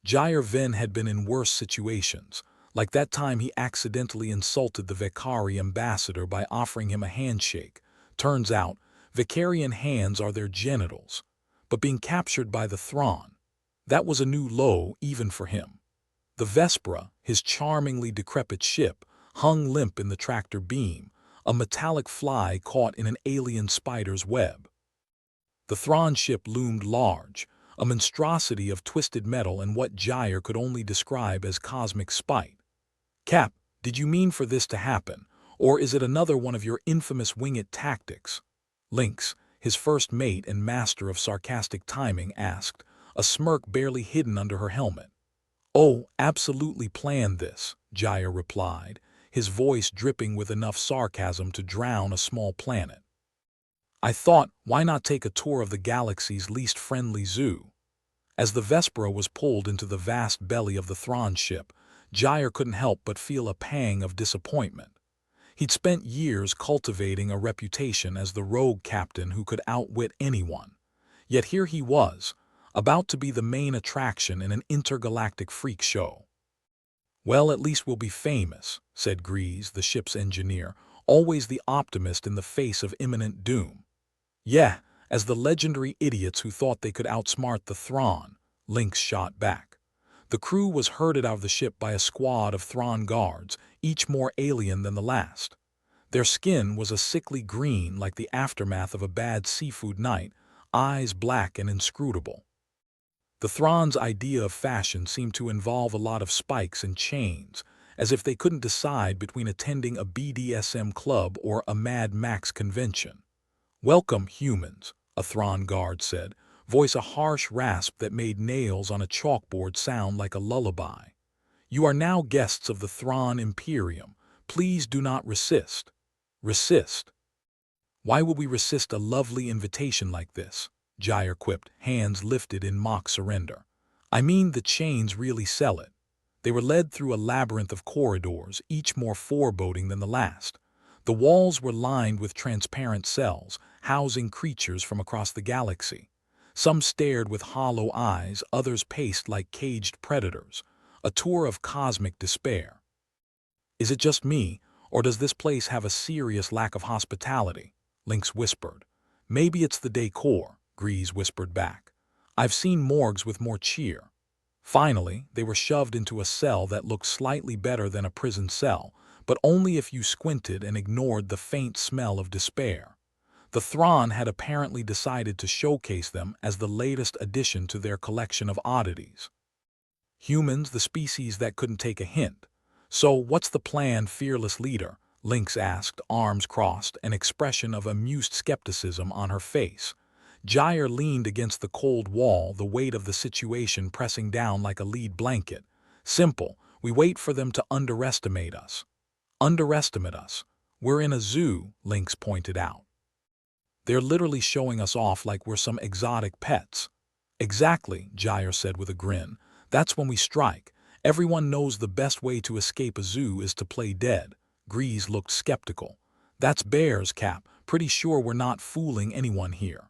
Jair Vin had been in worse situations, like that time he accidentally insulted the Vakari ambassador by offering him a handshake. Turns out, Vakarian hands are their genitals, but being captured by the Thrawn, that was a new low even for him. The Vespra, his charmingly decrepit ship, hung limp in the tractor beam, a metallic fly caught in an alien spider's web. The Thrawn ship loomed large, a monstrosity of twisted metal and what Jair could only describe as cosmic spite. Cap, did you mean for this to happen, or is it another one of your infamous wing-it tactics? Lynx, his first mate and master of sarcastic timing, asked, a smirk barely hidden under her helmet. Oh, absolutely planned this, Jair replied, his voice dripping with enough sarcasm to drown a small planet. I thought, why not take a tour of the galaxy's least friendly zoo? As the Vespera was pulled into the vast belly of the Thrawn ship, Jair couldn't help but feel a pang of disappointment. He'd spent years cultivating a reputation as the rogue captain who could outwit anyone. Yet here he was, about to be the main attraction in an intergalactic freak show. Well, at least we'll be famous, said Grease, the ship's engineer, always the optimist in the face of imminent doom. Yeah, as the legendary idiots who thought they could outsmart the Thrawn, Lynx shot back. The crew was herded out of the ship by a squad of Thrawn guards, each more alien than the last. Their skin was a sickly green like the aftermath of a bad seafood night, eyes black and inscrutable. The Thrawn's idea of fashion seemed to involve a lot of spikes and chains, as if they couldn't decide between attending a BDSM club or a Mad Max convention. Welcome, humans, a Thrawn guard said, voice a harsh rasp that made nails on a chalkboard sound like a lullaby. You are now guests of the Thrawn Imperium. Please do not resist. Resist? Why would we resist a lovely invitation like this? Jair quipped, hands lifted in mock surrender. I mean, the chains really sell it. They were led through a labyrinth of corridors, each more foreboding than the last. The walls were lined with transparent cells, housing creatures from across the galaxy. Some stared with hollow eyes, others paced like caged predators. A tour of cosmic despair. Is it just me, or does this place have a serious lack of hospitality? Lynx whispered. Maybe it's the decor, Grease whispered back. I've seen morgues with more cheer. Finally, they were shoved into a cell that looked slightly better than a prison cell, but only if you squinted and ignored the faint smell of despair. The Thrawn had apparently decided to showcase them as the latest addition to their collection of oddities. Humans, the species that couldn't take a hint. So what's the plan, fearless leader? Lynx asked, arms crossed, an expression of amused skepticism on her face. Jair leaned against the cold wall, the weight of the situation pressing down like a lead blanket. Simple, we wait for them to underestimate us. Underestimate us? We're in a zoo, Lynx pointed out. They're literally showing us off like we're some exotic pets. Exactly, Jair said with a grin. That's when we strike. Everyone knows the best way to escape a zoo is to play dead. Grease looked skeptical. That's bears, Cap. Pretty sure we're not fooling anyone here.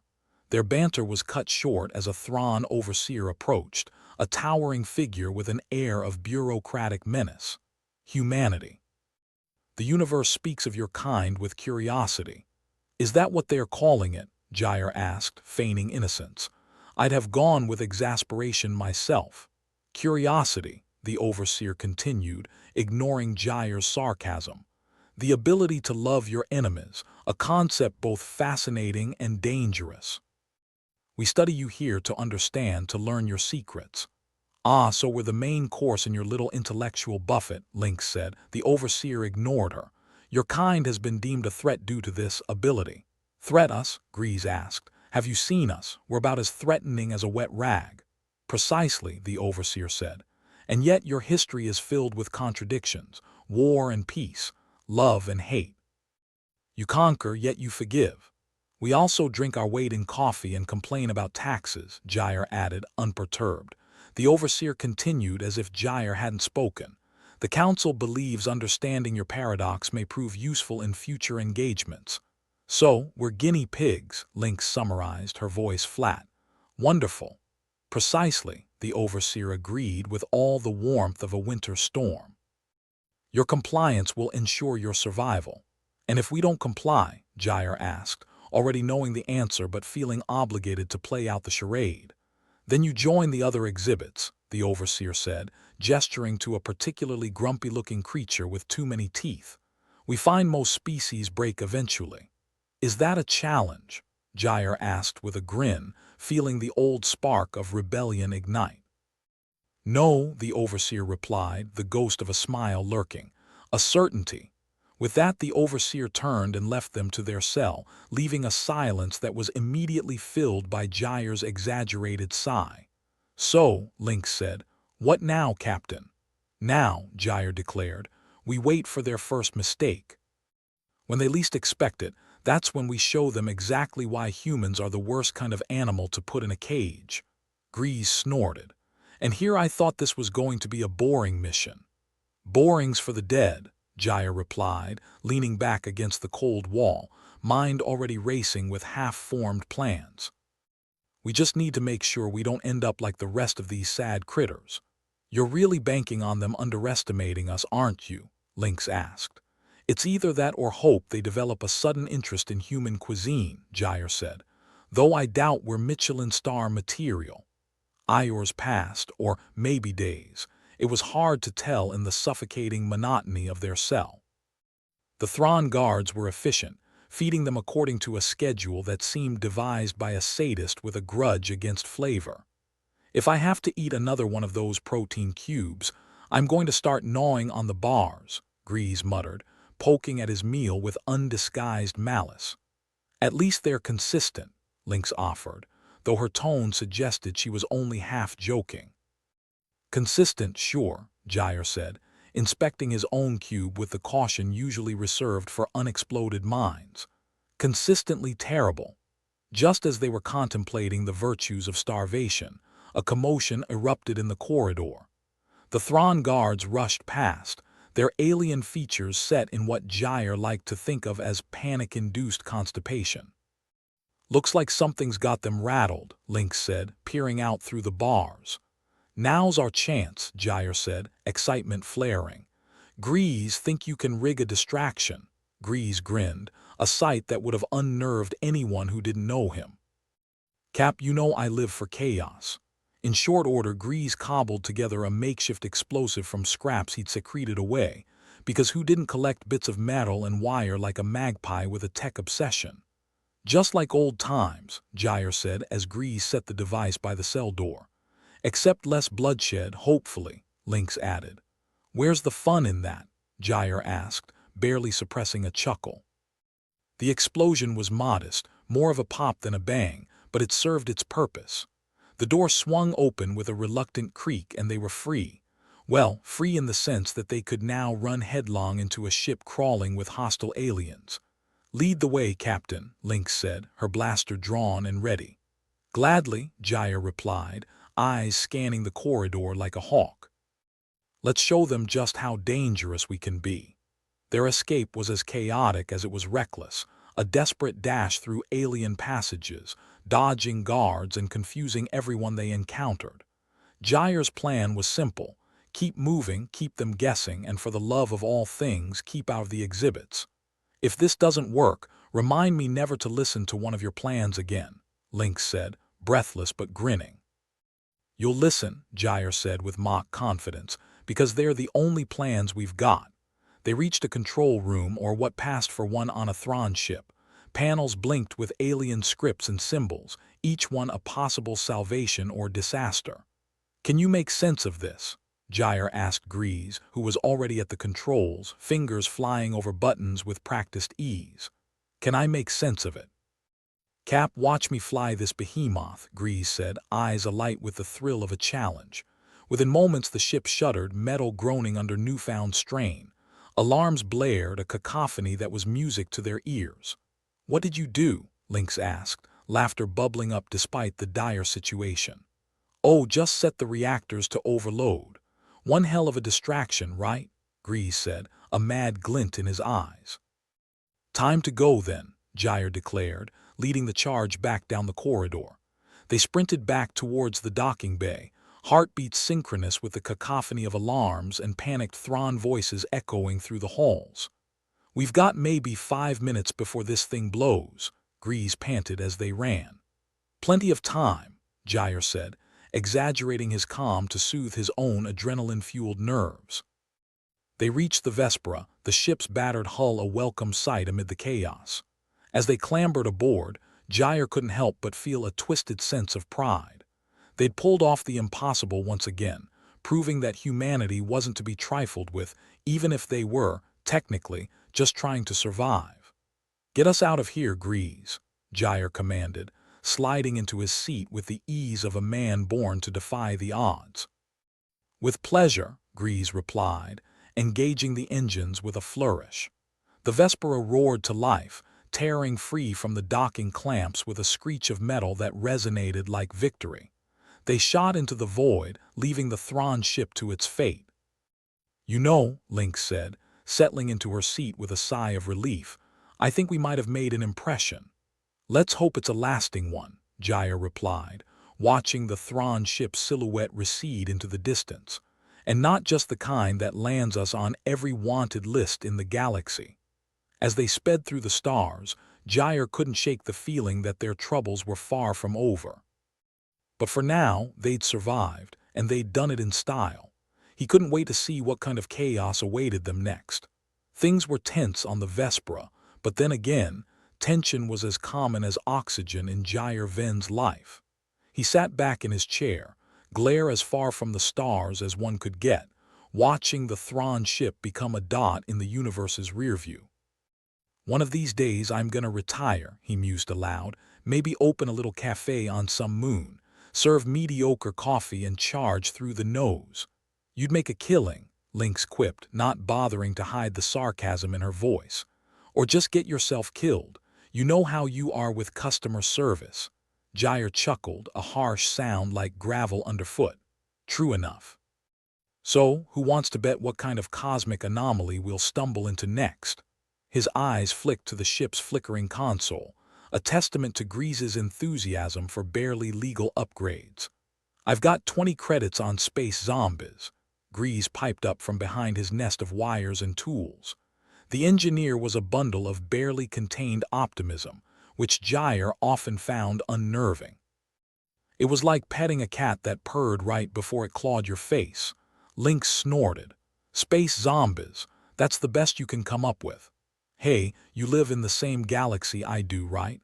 Their banter was cut short as a Thrawn overseer approached, a towering figure with an air of bureaucratic menace. Humanity. The universe speaks of your kind with curiosity. Is that what they're calling it? Jair asked, feigning innocence. I'd have gone with exasperation myself. Curiosity, the overseer continued, ignoring Jair's sarcasm. The ability to love your enemies, a concept both fascinating and dangerous. We study you here to understand, to learn your secrets. Ah, so we're the main course in your little intellectual buffet, Lynx said. The overseer ignored her. Your kind has been deemed a threat due to this ability. Threat us? Grease asked. Have you seen us? We're about as threatening as a wet rag. Precisely, the overseer said. And yet your history is filled with contradictions, war and peace, love and hate. You conquer, yet you forgive. We also drink our weight in coffee and complain about taxes, Jair added, unperturbed. The overseer continued as if Jair hadn't spoken. The council believes understanding your paradox may prove useful in future engagements. So, we're guinea pigs, Lynx summarized, her voice flat. Wonderful. Precisely, the overseer agreed with all the warmth of a winter storm. Your compliance will ensure your survival. And if we don't comply, Gyre asked, already knowing the answer but feeling obligated to play out the charade. Then you join the other exhibits, the overseer said, gesturing to a particularly grumpy-looking creature with too many teeth. We find most species break eventually. Is that a challenge? Gyre asked with a grin, feeling the old spark of rebellion ignite. No, the overseer replied, the ghost of a smile lurking. A certainty. With that, the overseer turned and left them to their cell, leaving a silence that was immediately filled by Gyre's exaggerated sigh. So, Lynx said, what now, Captain? Now, Gyre declared, we wait for their first mistake. When they least expect it, that's when we show them exactly why humans are the worst kind of animal to put in a cage. Grease snorted. And here I thought this was going to be a boring mission. Boring's for the dead, Gyre replied, leaning back against the cold wall, mind already racing with half-formed plans. We just need to make sure we don't end up like the rest of these sad critters. You're really banking on them underestimating us, aren't you? Lynx asked. It's either that or hope they develop a sudden interest in human cuisine, Gyre said, though I doubt we're Michelin star material. Hours passed, or maybe days. It was hard to tell in the suffocating monotony of their cell. The Thrawn guards were efficient, feeding them according to a schedule that seemed devised by a sadist with a grudge against flavor. If I have to eat another one of those protein cubes, I'm going to start gnawing on the bars, Grease muttered, poking at his meal with undisguised malice. At least they're consistent, Lynx offered, though her tone suggested she was only half joking. Consistent, sure, Gyre said, inspecting his own cube with the caution usually reserved for unexploded mines. Consistently terrible. Just as they were contemplating the virtues of starvation, a commotion erupted in the corridor. The Thrawn guards rushed past, their alien features set in what Gyre liked to think of as panic-induced constipation. Looks like something's got them rattled, Lynx said, peering out through the bars. Now's our chance, Gyre said, excitement flaring. Grease, think you can rig a distraction? Grease grinned, a sight that would have unnerved anyone who didn't know him. Cap, you know I live for chaos. In short order, Grease cobbled together a makeshift explosive from scraps he'd secreted away, because who didn't collect bits of metal and wire like a magpie with a tech obsession? Just like old times, Gyre said as Grease set the device by the cell door. Except less bloodshed, hopefully, Lynx added. Where's the fun in that? Gyre asked, barely suppressing a chuckle. The explosion was modest, more of a pop than a bang, but it served its purpose. The door swung open with a reluctant creak and they were free. Well, free in the sense that they could now run headlong into a ship crawling with hostile aliens. Lead the way, Captain, Lynx said, her blaster drawn and ready. Gladly, Gyre replied, eyes scanning the corridor like a hawk. Let's show them just how dangerous we can be. Their escape was as chaotic as it was reckless, a desperate dash through alien passages, dodging guards and confusing everyone they encountered. Gyre's plan was simple. Keep moving, keep them guessing, and for the love of all things, keep out of the exhibits. If this doesn't work, remind me never to listen to one of your plans again, Lynx said, breathless but grinning. You'll listen, Gyre said with mock confidence, because they're the only plans we've got. They reached a control room or what passed for one on a Thrawn ship. Panels blinked with alien scripts and symbols, each one a possible salvation or disaster. Can you make sense of this? Gyre asked Grease, who was already at the controls, fingers flying over buttons with practiced ease. Can I make sense of it? Cap, watch me fly this behemoth, Grease said, eyes alight with the thrill of a challenge. Within moments the ship shuddered, metal groaning under newfound strain. Alarms blared, a cacophony that was music to their ears. What did you do? Lynx asked, laughter bubbling up despite the dire situation. Oh, just set the reactors to overload. One hell of a distraction, right? Grease said, a mad glint in his eyes. Time to go then, Gyre declared, leading the charge back down the corridor. They sprinted back towards the docking bay, heartbeats synchronous with the cacophony of alarms and panicked Thrawn voices echoing through the halls. "We've got maybe 5 minutes before this thing blows," Grease panted as they ran. "Plenty of time," Gyre said, exaggerating his calm to soothe his own adrenaline-fueled nerves. They reached the Vespera, the ship's battered hull a welcome sight amid the chaos. As they clambered aboard, Gyre couldn't help but feel a twisted sense of pride. They'd pulled off the impossible once again, proving that humanity wasn't to be trifled with, even if they were, technically, just trying to survive. "Get us out of here, Grease," Gyre commanded, sliding into his seat with the ease of a man born to defy the odds. "With pleasure," Grease replied, engaging the engines with a flourish. The Vespera roared to life, tearing free from the docking clamps with a screech of metal that resonated like victory. They shot into the void, leaving the Thrawn ship to its fate. "You know," Link said, settling into her seat with a sigh of relief, "I think we might have made an impression." "Let's hope it's a lasting one," Gyre replied, watching the Thrawn ship's silhouette recede into the distance. "And not just the kind that lands us on every wanted list in the galaxy." As they sped through the stars, Gyre couldn't shake the feeling that their troubles were far from over. But for now, they'd survived, and they'd done it in style. He couldn't wait to see what kind of chaos awaited them next. Things were tense on the Vespera, but then again, tension was as common as oxygen in Gyre Ven's life. He sat back in his chair, glare as far from the stars as one could get, watching the Thrawn ship become a dot in the universe's rearview. "One of these days I'm gonna retire," he mused aloud, "maybe open a little cafe on some moon, serve mediocre coffee and charge through the nose." "You'd make a killing," Lynx quipped, not bothering to hide the sarcasm in her voice. "Or just get yourself killed. You know how you are with customer service." Gyre chuckled, a harsh sound like gravel underfoot. "True enough." "So, who wants to bet what kind of cosmic anomaly we'll stumble into next?" His eyes flicked to the ship's flickering console, a testament to Grease's enthusiasm for barely legal upgrades. "I've got 20 credits on space zombies," Grease piped up from behind his nest of wires and tools. The engineer was a bundle of barely contained optimism, which Gyre often found unnerving. It was like petting a cat that purred right before it clawed your face. Lynx snorted. "Space zombies, that's the best you can come up with." "Hey, you live in the same galaxy I do, right?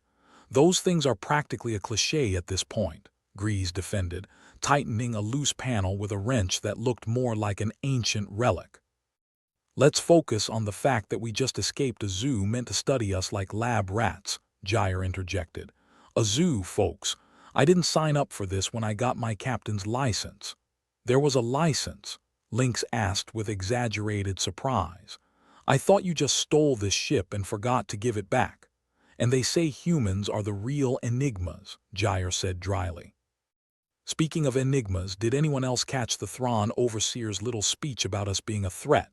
Those things are practically a cliché at this point," Grease defended, tightening a loose panel with a wrench that looked more like an ancient relic. "Let's focus on the fact that we just escaped a zoo meant to study us like lab rats," Gyre interjected. "A zoo, folks. I didn't sign up for this when I got my captain's license." "There was a license?" Lynx asked with exaggerated surprise. "I thought you just stole this ship and forgot to give it back." "And they say humans are the real enigmas," Gyre said dryly. "Speaking of enigmas, did anyone else catch the Thrawn Overseer's little speech about us being a threat?"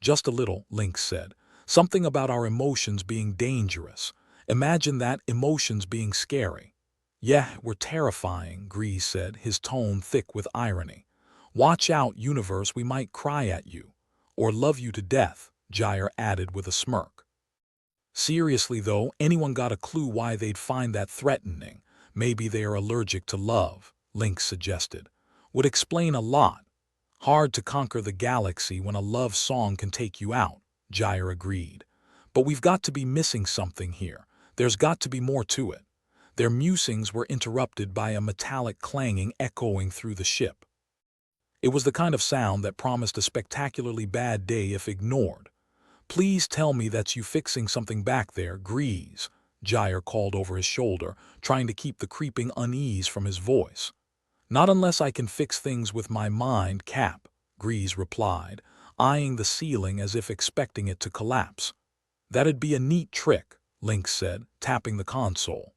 "Just a little," Lynx said. "Something about our emotions being dangerous. Imagine that, emotions being scary." "Yeah, we're terrifying," Grease said, his tone thick with irony. "Watch out, universe, we might cry at you. Or love you to death," Gyre added with a smirk. "Seriously though, anyone got a clue why they'd find that threatening? Maybe they are allergic to love," Lynx suggested. "Would explain a lot." "Hard to conquer the galaxy when a love song can take you out," Gyre agreed. "But we've got to be missing something here. There's got to be more to it." Their musings were interrupted by a metallic clanging echoing through the ship. It was the kind of sound that promised a spectacularly bad day if ignored. "Please tell me that's you fixing something back there, Grease," Gyre called over his shoulder, trying to keep the creeping unease from his voice. "Not unless I can fix things with my mind, Cap," Grease replied, eyeing the ceiling as if expecting it to collapse. "That'd be a neat trick," Lynx said, tapping the console.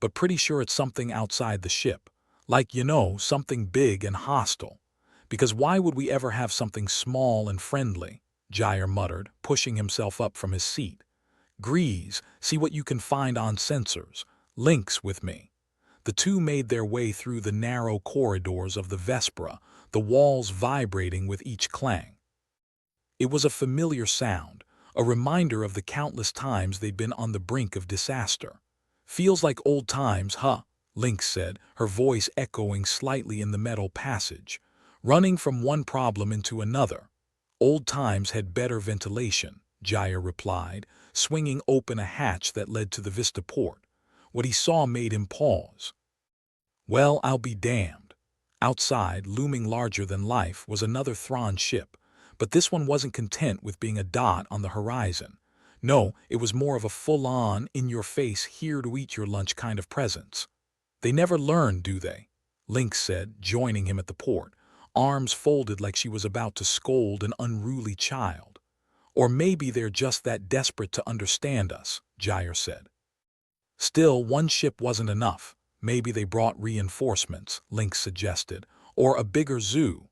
"But pretty sure it's something outside the ship. Like, something big and hostile. Because why would we ever have something small and friendly?" Gyre muttered, pushing himself up from his seat. "Grease, see what you can find on sensors. Lynx with me." The two made their way through the narrow corridors of the Vespera, the walls vibrating with each clang. It was a familiar sound, a reminder of the countless times they'd been on the brink of disaster. "Feels like old times, huh?" Lynx said, her voice echoing slightly in the metal passage. "Running from one problem into another." "Old times had better ventilation," Jair replied, swinging open a hatch that led to the Vista port. What he saw made him pause. Well, I'll be damned. Outside, looming larger than life, was another Thrawn ship, but this one wasn't content with being a dot on the horizon. No, it was more of a full-on, in-your-face, here-to-eat-your-lunch kind of presence. "They never learn, do they?" Lynx said, joining him at the port, arms folded like she was about to scold an unruly child. "Or maybe they're just that desperate to understand us," Jair said. Still, one ship wasn't enough. "Maybe they brought reinforcements," Lynx suggested, "or a bigger zoo."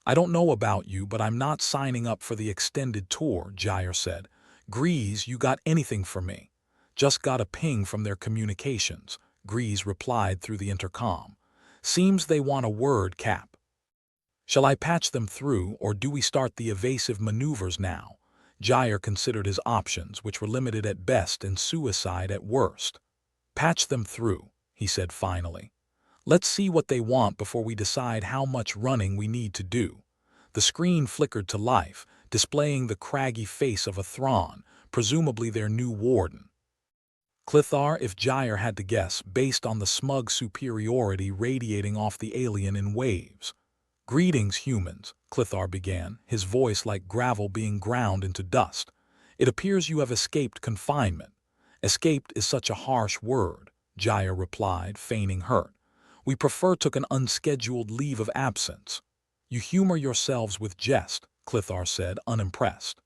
"I don't know about you, but I'm not signing up for the extended tour," Jair said. "Grease, you got anything for me?" "Just got a ping from their communications," Grease replied through the intercom. "Seems they want a word, Cap." "Shall I patch them through, or do we start the evasive maneuvers now?" Jair considered his options, which were limited at best and suicide at worst. "Patch them through," he said finally. "Let's see what they want before we decide how much running we need to do." The screen flickered to life, displaying the craggy face of a Thrawn, presumably their new warden. Clithar, if Jair had to guess, based on the smug superiority radiating off the alien in waves. "Greetings, humans," Clithar began, his voice like gravel being ground into dust. "It appears you have escaped confinement." "Escaped is such a harsh word," Jair replied, feigning hurt. "We prefer took an unscheduled leave of absence." "You humor yourselves with jest," Clithar said, unimpressed.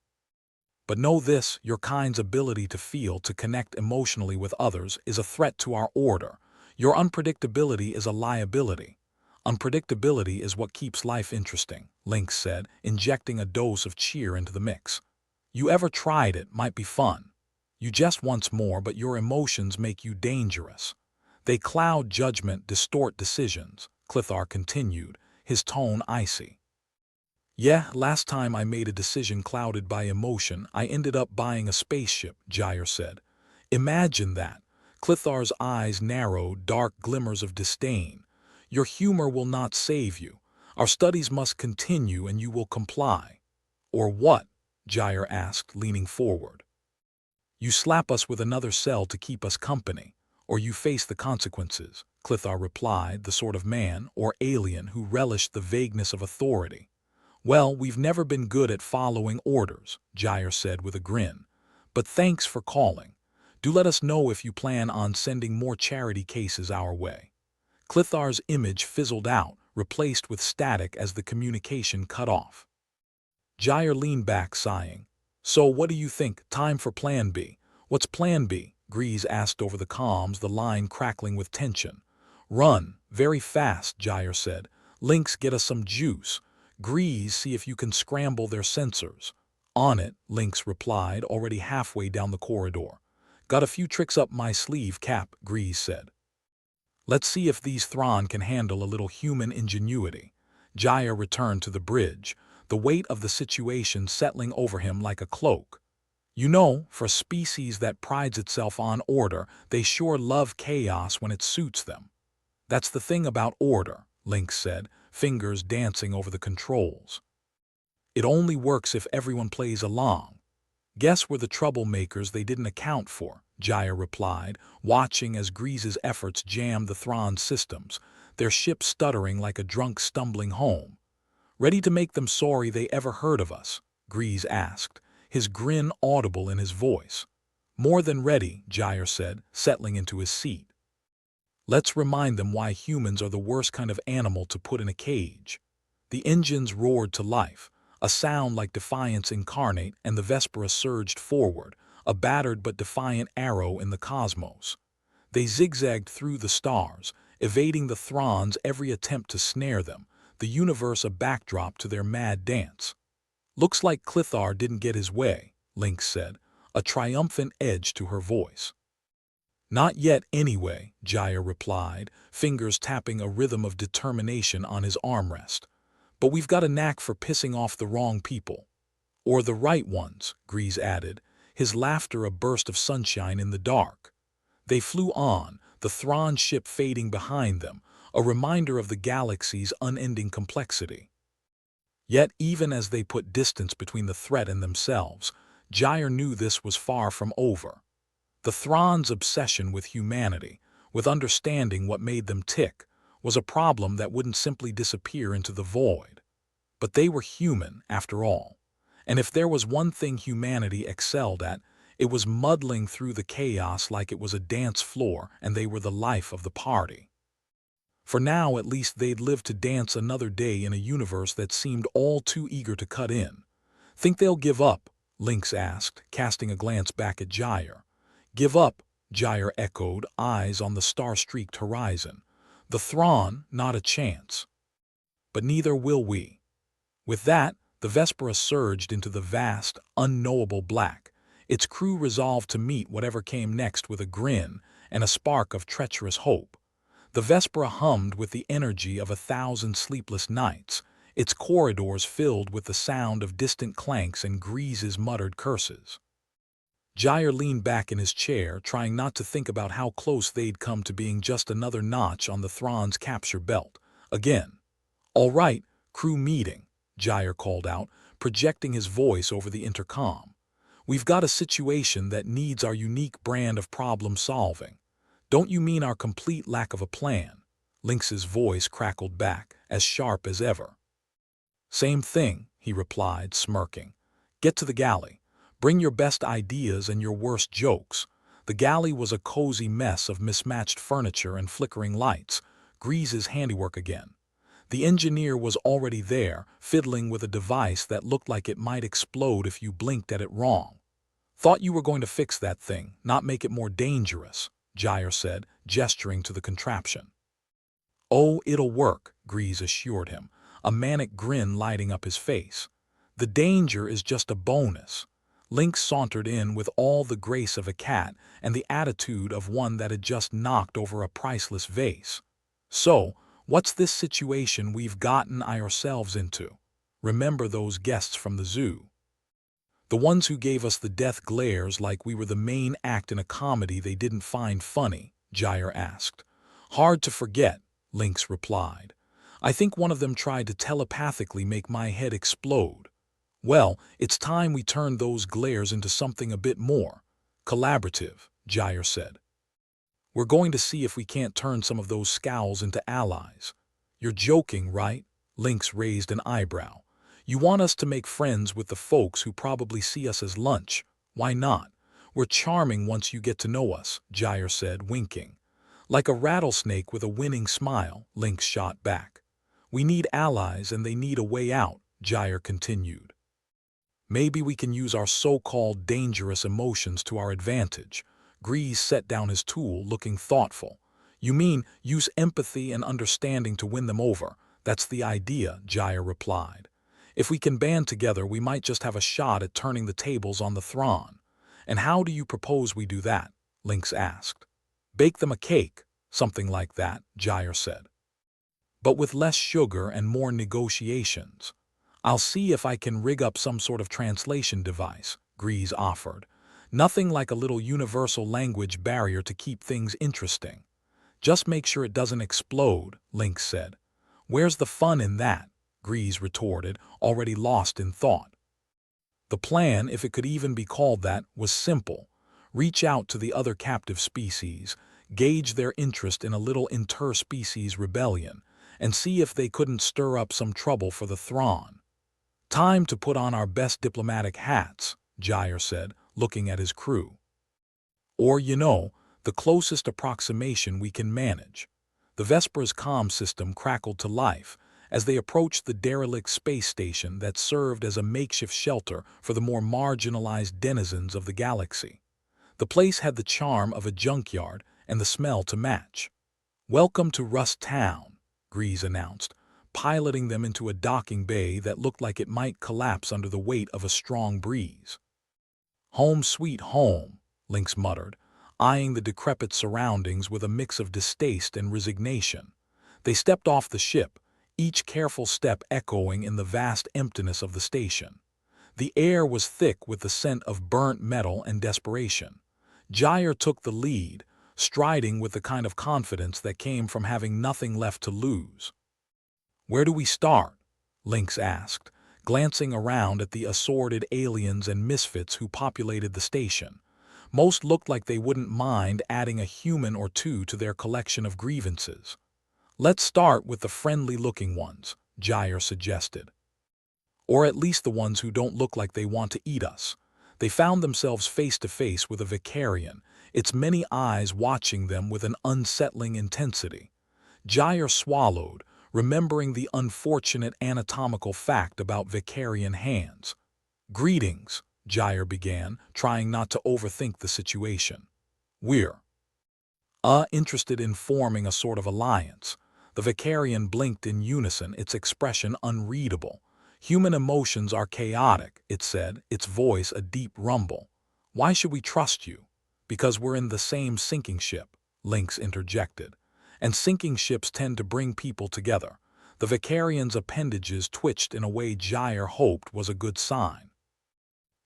"But know this, your kind's ability to feel, to connect emotionally with others, is a threat to our order. Your unpredictability is a liability." "Unpredictability is what keeps life interesting," Lynx said, injecting a dose of cheer into the mix. "You ever tried it, might be fun. You jest once more, but your emotions make you dangerous. They cloud judgment, distort decisions," Clithar continued, his tone icy. "Yeah, last time I made a decision clouded by emotion, I ended up buying a spaceship," Jair said. "Imagine that." Clithar's eyes narrowed, dark glimmers of disdain. "Your humor will not save you. Our studies must continue and you will comply." "Or what?" Jair asked, leaning forward. "You slap us with another cell to keep us company, or you face the consequences," Clithar replied, the sort of man, or alien, who relished the vagueness of authority. "Well, we've never been good at following orders," Jair said with a grin. "But thanks for calling. Do let us know if you plan on sending more charity cases our way." Clithar's image fizzled out, replaced with static as the communication cut off. Jair leaned back, sighing. "So what do you think? Time for Plan B." "What's Plan B?" Grease asked over the comms, the line crackling with tension. "Run, very fast," Jair said. "Lynx, get us some juice. Grease, see if you can scramble their sensors." "On it," Lynx replied, already halfway down the corridor. "Got a few tricks up my sleeve, Cap," Grease said. "Let's see if these Thrawn can handle a little human ingenuity." Jair returned to the bridge, the weight of the situation settling over him like a cloak. "You know, for a species that prides itself on order, they sure love chaos when it suits them." "That's the thing about order," Lynx said, fingers dancing over the controls. "It only works if everyone plays along." "Guess we're the troublemakers they didn't account for," Jair replied, watching as Grease's efforts jammed the Thrawn systems, their ship stuttering like a drunk stumbling home. "Ready to make them sorry they ever heard of us?" Grease asked, his grin audible in his voice. "More than ready," Jair said, settling into his seat. "Let's remind them why humans are the worst kind of animal to put in a cage." The engines roared to life, a sound like defiance incarnate, and the Vespera surged forward, a battered but defiant arrow in the cosmos. They zigzagged through the stars, evading the Thrawn's every attempt to snare them, the universe a backdrop to their mad dance. "Looks like Clithar didn't get his way," Lynx said, a triumphant edge to her voice. Not yet anyway, Gyre replied, fingers tapping a rhythm of determination on his armrest. But we've got a knack for pissing off the wrong people. Or the right ones, Grease added, his laughter a burst of sunshine in the dark. They flew on, the Thrawn ship fading behind them, a reminder of the galaxy's unending complexity. Yet even as they put distance between the threat and themselves, Gyre knew this was far from over. The Thrawn's obsession with humanity, with understanding what made them tick, was a problem that wouldn't simply disappear into the void. But they were human, after all. And if there was one thing humanity excelled at, it was muddling through the chaos like it was a dance floor and they were the life of the party. For now, at least, they'd live to dance another day in a universe that seemed all too eager to cut in. Think they'll give up? Lynx asked, casting a glance back at Gyre. Give up? Gyre echoed, eyes on the star-streaked horizon. The Thrawn, not a chance. But neither will we. With that, the Vespera surged into the vast, unknowable black, its crew resolved to meet whatever came next with a grin and a spark of treacherous hope. The Vespera hummed with the energy of 1,000 sleepless nights, its corridors filled with the sound of distant clanks and Grease's muttered curses. Gyre leaned back in his chair, trying not to think about how close they'd come to being just another notch on the Thrawn's capture belt. Again. All right, crew meeting, Gyre called out, projecting his voice over the intercom. We've got a situation that needs our unique brand of problem-solving. Don't you mean our complete lack of a plan? Lynx's voice crackled back, as sharp as ever. Same thing, he replied, smirking. Get to the galley. Bring your best ideas and your worst jokes. The galley was a cozy mess of mismatched furniture and flickering lights, Grease's handiwork again. The engineer was already there, fiddling with a device that looked like it might explode if you blinked at it wrong. Thought you were going to fix that thing, not make it more dangerous, Gyre said, gesturing to the contraption. Oh, it'll work, Grease assured him, a manic grin lighting up his face. The danger is just a bonus. Lynx sauntered in with all the grace of a cat and the attitude of one that had just knocked over a priceless vase. So, what's this situation we've gotten ourselves into? Remember those guests from the zoo? The ones who gave us the death glares like we were the main act in a comedy they didn't find funny, Gyre asked. Hard to forget, Lynx replied. I think one of them tried to telepathically make my head explode. Well, it's time we turned those glares into something a bit more collaborative, Gyre said. We're going to see if we can't turn some of those scowls into allies. You're joking, right? Lynx raised an eyebrow. You want us to make friends with the folks who probably see us as lunch. Why not? We're charming once you get to know us, Gyre said, winking. Like a rattlesnake with a winning smile, Lynx shot back. We need allies and they need a way out, Gyre continued. Maybe we can use our so-called dangerous emotions to our advantage. Grease set down his tool, looking thoughtful. You mean use empathy and understanding to win them over? That's the idea, Gyre replied. If we can band together, we might just have a shot at turning the tables on the Thrawn. And how do you propose we do that? Lynx asked. Bake them a cake, something like that, Gyre said. But with less sugar and more negotiations. I'll see if I can rig up some sort of translation device, Grease offered. Nothing like a little universal language barrier to keep things interesting. Just make sure it doesn't explode, Lynx said. Where's the fun in that? Grease retorted, already lost in thought. The plan, if it could even be called that, was simple. Reach out to the other captive species, gauge their interest in a little interspecies rebellion, and see if they couldn't stir up some trouble for the Thrawn. Time to put on our best diplomatic hats, Gyre said, looking at his crew. Or, the closest approximation we can manage. The Vespera's comm system crackled to life as they approached the derelict space station that served as a makeshift shelter for the more marginalized denizens of the galaxy. The place had the charm of a junkyard and the smell to match. Welcome to Rust Town, Grease announced, piloting them into a docking bay that looked like it might collapse under the weight of a strong breeze. Home sweet home, Lynx muttered, eyeing the decrepit surroundings with a mix of distaste and resignation. They stepped off the ship, each careful step echoing in the vast emptiness of the station. The air was thick with the scent of burnt metal and desperation. Jair took the lead, striding with the kind of confidence that came from having nothing left to lose. "Where do we start?" Lynx asked, glancing around at the assorted aliens and misfits who populated the station. Most looked like they wouldn't mind adding a human or two to their collection of grievances. "Let's start with the friendly-looking ones," Jair suggested. "Or at least the ones who don't look like they want to eat us." They found themselves face to face with a Vicarian, its many eyes watching them with an unsettling intensity. Jair swallowed, remembering the unfortunate anatomical fact about Vicarian hands. "Greetings," Jair began, trying not to overthink the situation. "We're interested in forming a sort of alliance." The Vicarian blinked in unison, its expression unreadable. "Human emotions are chaotic," it said, its voice a deep rumble. "Why should we trust you?" "Because we're in the same sinking ship," Lynx interjected. "And sinking ships tend to bring people together." The Vicarian's appendages twitched in a way Jair hoped was a good sign.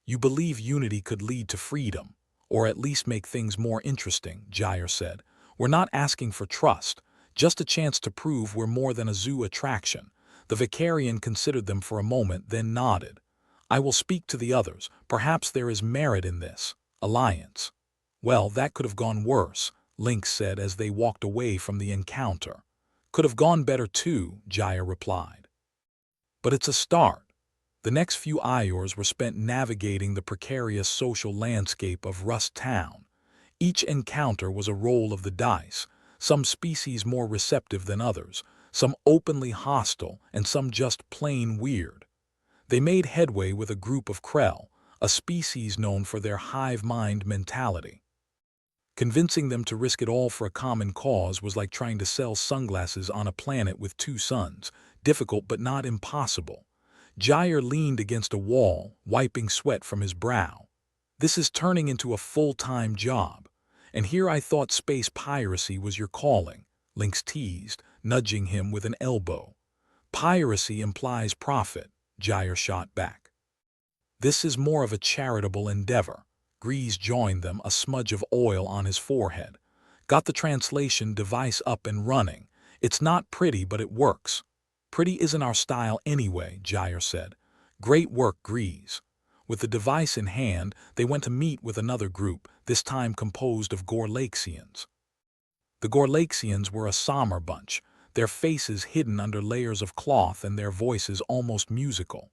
"You believe unity could lead to freedom, or at least make things more interesting," Jair said. "We're not asking for trust, just a chance to prove we're more than a zoo attraction." The Vicarian considered them for a moment, then nodded. "I will speak to the others. Perhaps there is merit in this alliance." "Well, that could have gone worse," Lynx said as they walked away from the encounter. "Could have gone better too," Jair replied. "But it's a start." The next few hours were spent navigating the precarious social landscape of Rust Town. Each encounter was a roll of the dice, some species more receptive than others, some openly hostile, and some just plain weird. They made headway with a group of Krell, a species known for their hive-mind mentality. Convincing them to risk it all for a common cause was like trying to sell sunglasses on a planet with two suns, difficult but not impossible. Jair leaned against a wall, wiping sweat from his brow. "This is turning into a full-time job. And here I thought space piracy was your calling," Lynx teased, nudging him with an elbow. "Piracy implies profit," Jair shot back. "This is more of a charitable endeavor." Grease joined them, a smudge of oil on his forehead. "Got the translation device up and running. It's not pretty, but it works." "Pretty isn't our style anyway," Jair said. "Great work, Grease." With the device in hand, they went to meet with another group, this time composed of Gorlaxians. The Gorlaxians were a somber bunch, their faces hidden under layers of cloth and their voices almost musical.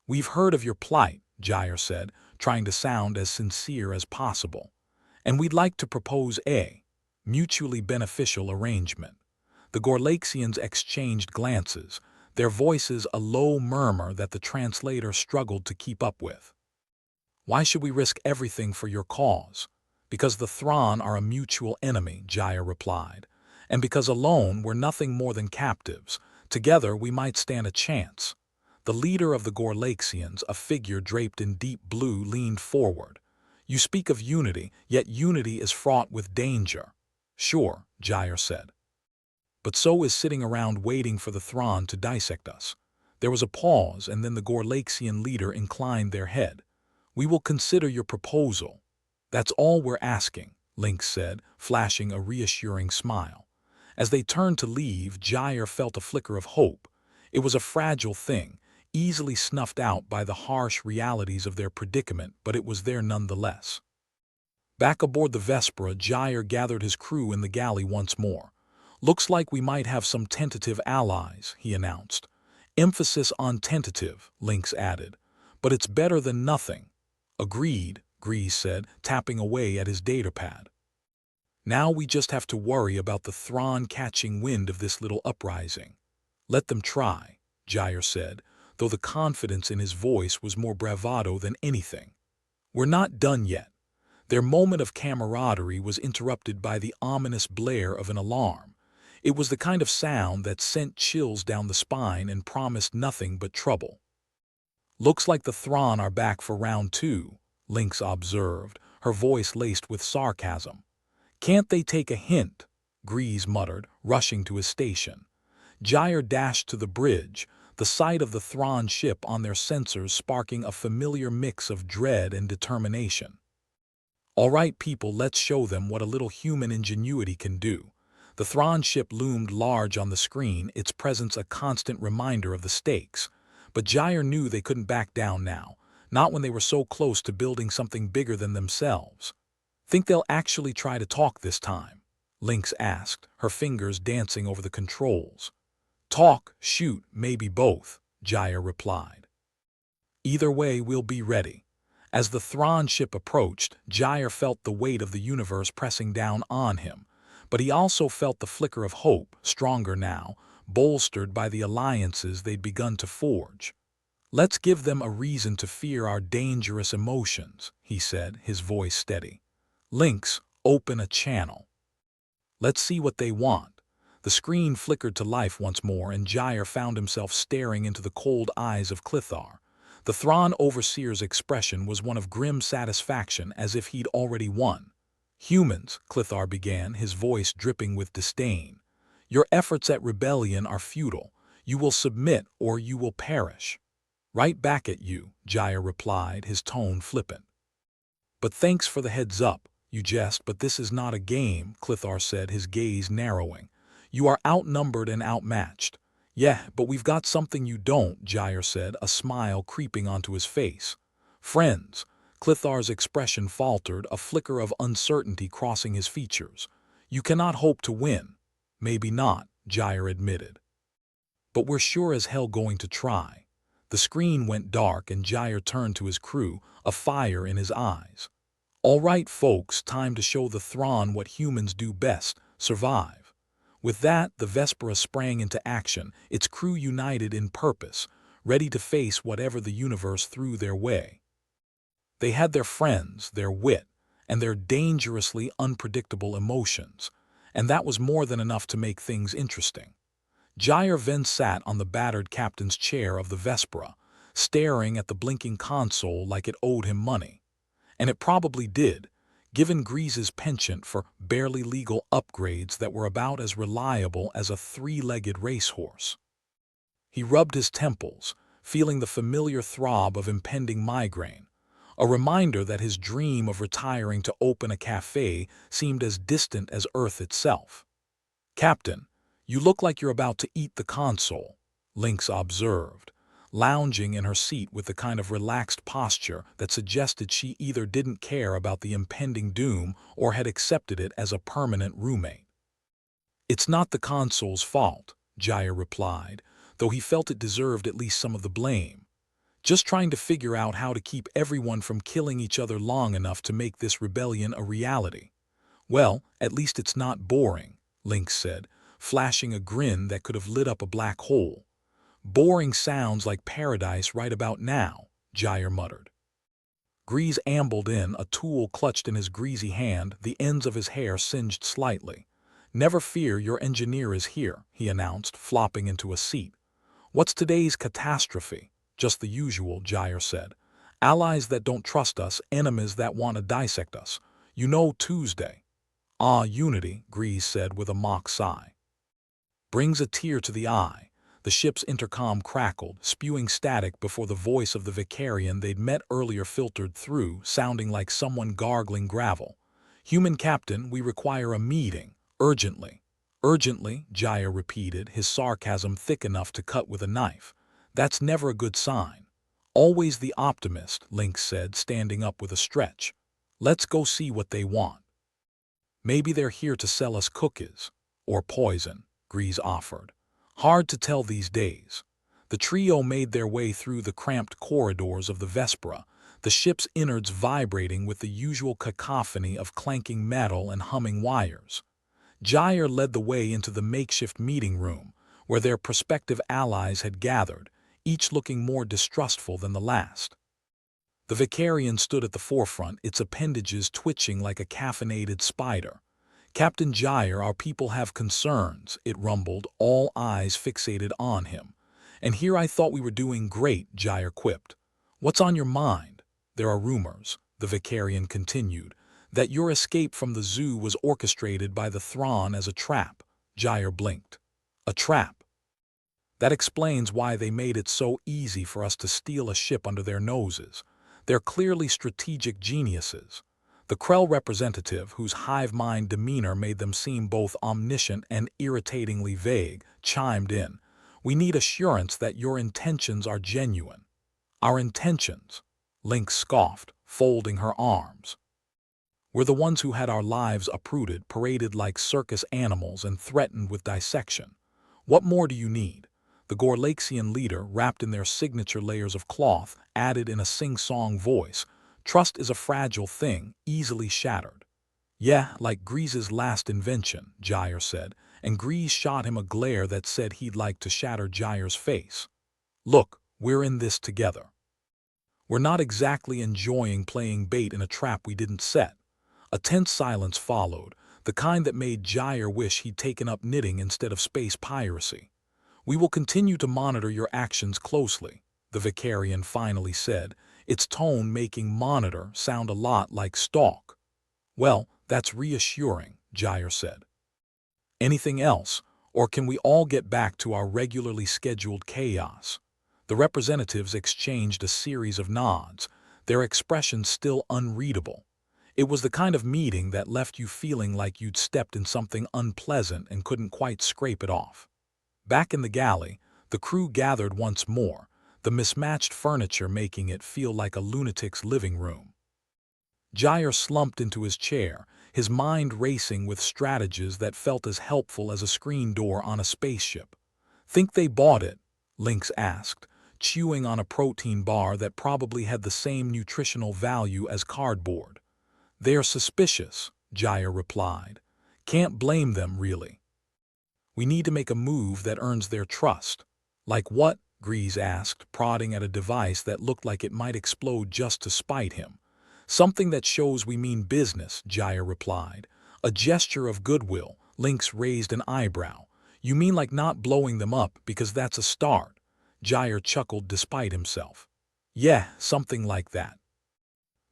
"We've heard of your plight," Jair said, trying to sound as sincere as possible. "And we'd like to propose a mutually beneficial arrangement." The Gorlaxians exchanged glances, their voices a low murmur that the translator struggled to keep up with. "Why should we risk everything for your cause?" "Because the Thrawn are a mutual enemy," Jair replied. "And because alone we're nothing more than captives. Together we might stand a chance." The leader of the Gorlaxians, a figure draped in deep blue, leaned forward. "You speak of unity, yet unity is fraught with danger." "Sure," Jair said. "But so is sitting around waiting for the Thrawn to dissect us." There was a pause, and then the Gorlaxian leader inclined their head. "We will consider your proposal." "That's all we're asking," Lynx said, flashing a reassuring smile. As they turned to leave, Jair felt a flicker of hope. It was a fragile thing, easily snuffed out by the harsh realities of their predicament, but it was there nonetheless. Back aboard the Vespera, Jair gathered his crew in the galley once more. "Looks like we might have some tentative allies," he announced. "Emphasis on tentative," Lynx added. "But it's better than nothing." "Agreed," Grease said, tapping away at his datapad. "Now we just have to worry about the Thrawn catching wind of this little uprising." "Let them try," Jair said, though the confidence in his voice was more bravado than anything. "We're not done yet." Their moment of camaraderie was interrupted by the ominous blare of an alarm. It was the kind of sound that sent chills down the spine and promised nothing but trouble. "Looks like the Thrawn are back for round two," Lynx observed, her voice laced with sarcasm. "Can't they take a hint?" Grease muttered, rushing to his station. Gyre dashed to the bridge, the sight of the Thrawn ship on their sensors sparking a familiar mix of dread and determination. "All right, people, let's show them what a little human ingenuity can do." The Thrawn ship loomed large on the screen, its presence a constant reminder of the stakes. But Gyre knew they couldn't back down now, not when they were so close to building something bigger than themselves. "Think they'll actually try to talk this time?" Lynx asked, her fingers dancing over the controls. "Talk, shoot, maybe both," Gyre replied. "Either way, we'll be ready." As the Thrawn ship approached, Gyre felt the weight of the universe pressing down on him, but he also felt the flicker of hope, stronger now, bolstered by the alliances they'd begun to forge. "Let's give them a reason to fear our dangerous emotions," he said, his voice steady. "Lynx, open a channel. Let's see what they want." The screen flickered to life once more, and Gyre found himself staring into the cold eyes of Clithar. The Thrawn Overseer's expression was one of grim satisfaction, as if he'd already won. "Humans," Clithar began, his voice dripping with disdain. "Your efforts at rebellion are futile. You will submit or you will perish." "Right back at you," Gyre replied, his tone flippant. "But thanks for the heads up. You jest, but this is not a game," Clithar said, his gaze narrowing. "You are outnumbered and outmatched." "Yeah, but we've got something you don't," Gyre said, a smile creeping onto his face. "Friends." Clithar's expression faltered, a flicker of uncertainty crossing his features. "You cannot hope to win." "Maybe not," Gyre admitted. "But we're sure as hell going to try." The screen went dark and Gyre turned to his crew, a fire in his eyes. "All right, folks, time to show the Thrawn what humans do best, survive." With that, the Vespera sprang into action, its crew united in purpose, ready to face whatever the universe threw their way. They had their friends, their wit, and their dangerously unpredictable emotions, and that was more than enough to make things interesting. Gyre then sat on the battered captain's chair of the Vespera, staring at the blinking console like it owed him money. And it probably did, given Grease's penchant for barely legal upgrades that were about as reliable as a three-legged racehorse. He rubbed his temples, feeling the familiar throb of impending migraine, a reminder that his dream of retiring to open a cafe seemed as distant as Earth itself. "Captain, you look like you're about to eat the console," Lynx observed, lounging in her seat with the kind of relaxed posture that suggested she either didn't care about the impending doom or had accepted it as a permanent roommate. "It's not the console's fault," Gyre replied, though he felt it deserved at least some of the blame. "Just trying to figure out how to keep everyone from killing each other long enough to make this rebellion a reality." "Well, at least it's not boring," Lynx said, flashing a grin that could have lit up a black hole. "Boring sounds like paradise right about now," Gyre muttered. Grease ambled in, a tool clutched in his greasy hand, the ends of his hair singed slightly. "Never fear, your engineer is here," he announced, flopping into a seat. "What's today's catastrophe?" "Just the usual," Gyre said. "Allies that don't trust us, enemies that want to dissect us. You know, Tuesday." "Ah, Unity," Grease said with a mock sigh. "Brings a tear to the eye." The ship's intercom crackled, spewing static before the voice of the Vicarian they'd met earlier filtered through, sounding like someone gargling gravel. "Human captain, we require a meeting, urgently." "Urgently," Gyre repeated, his sarcasm thick enough to cut with a knife. "That's never a good sign." "Always the optimist," Lynx said, standing up with a stretch. "Let's go see what they want." "Maybe they're here to sell us cookies." "Or poison," Grease offered. "Hard to tell these days." The trio made their way through the cramped corridors of the Vespera, the ship's innards vibrating with the usual cacophony of clanking metal and humming wires. Gyre led the way into the makeshift meeting room, where their prospective allies had gathered, each looking more distrustful than the last. The Vicarian stood at the forefront, its appendages twitching like a caffeinated spider. "Captain Gyre, our people have concerns," it rumbled, all eyes fixated on him. "And here I thought we were doing great," Gyre quipped. "What's on your mind?" "There are rumors," the Vicarian continued, That your escape from the zoo was orchestrated by the Thrawn as a trap, Gyre blinked. A trap. That explains why they made it so easy for us to steal a ship under their noses. They're clearly strategic geniuses. The Krell representative, whose hive-mind demeanor made them seem both omniscient and irritatingly vague, chimed in. We need assurance that your intentions are genuine. Our intentions, Link scoffed, folding her arms. We're the ones who had our lives uprooted, paraded like circus animals, and threatened with dissection. What more do you need? The Gorlaxian leader, wrapped in their signature layers of cloth, added in a sing-song voice, Trust is a fragile thing, easily shattered. Yeah, like Grease's last invention, Gyre said, and Grease shot him a glare that said he'd like to shatter Gyre's face. Look, we're in this together. We're not exactly enjoying playing bait in a trap we didn't set. A tense silence followed, the kind that made Gyre wish he'd taken up knitting instead of space piracy. We will continue to monitor your actions closely, the Vicarian finally said, its tone making monitor sound a lot like stalk. Well, that's reassuring, Gyre said. Anything else, or can we all get back to our regularly scheduled chaos? The representatives exchanged a series of nods, their expressions still unreadable. It was the kind of meeting that left you feeling like you'd stepped in something unpleasant and couldn't quite scrape it off. Back in the galley, the crew gathered once more, the mismatched furniture making it feel like a lunatic's living room. Gyre slumped into his chair, his mind racing with strategies that felt as helpful as a screen door on a spaceship. Think they bought it? Lynx asked, chewing on a protein bar that probably had the same nutritional value as cardboard. They're suspicious, Gyre replied. Can't blame them, really. We need to make a move that earns their trust. Like what? Grease asked, prodding at a device that looked like it might explode just to spite him. Something that shows we mean business, Gyre replied. A gesture of goodwill. Lynx raised an eyebrow. You mean like not blowing them up because that's a start? Gyre chuckled despite himself. Yeah, something like that.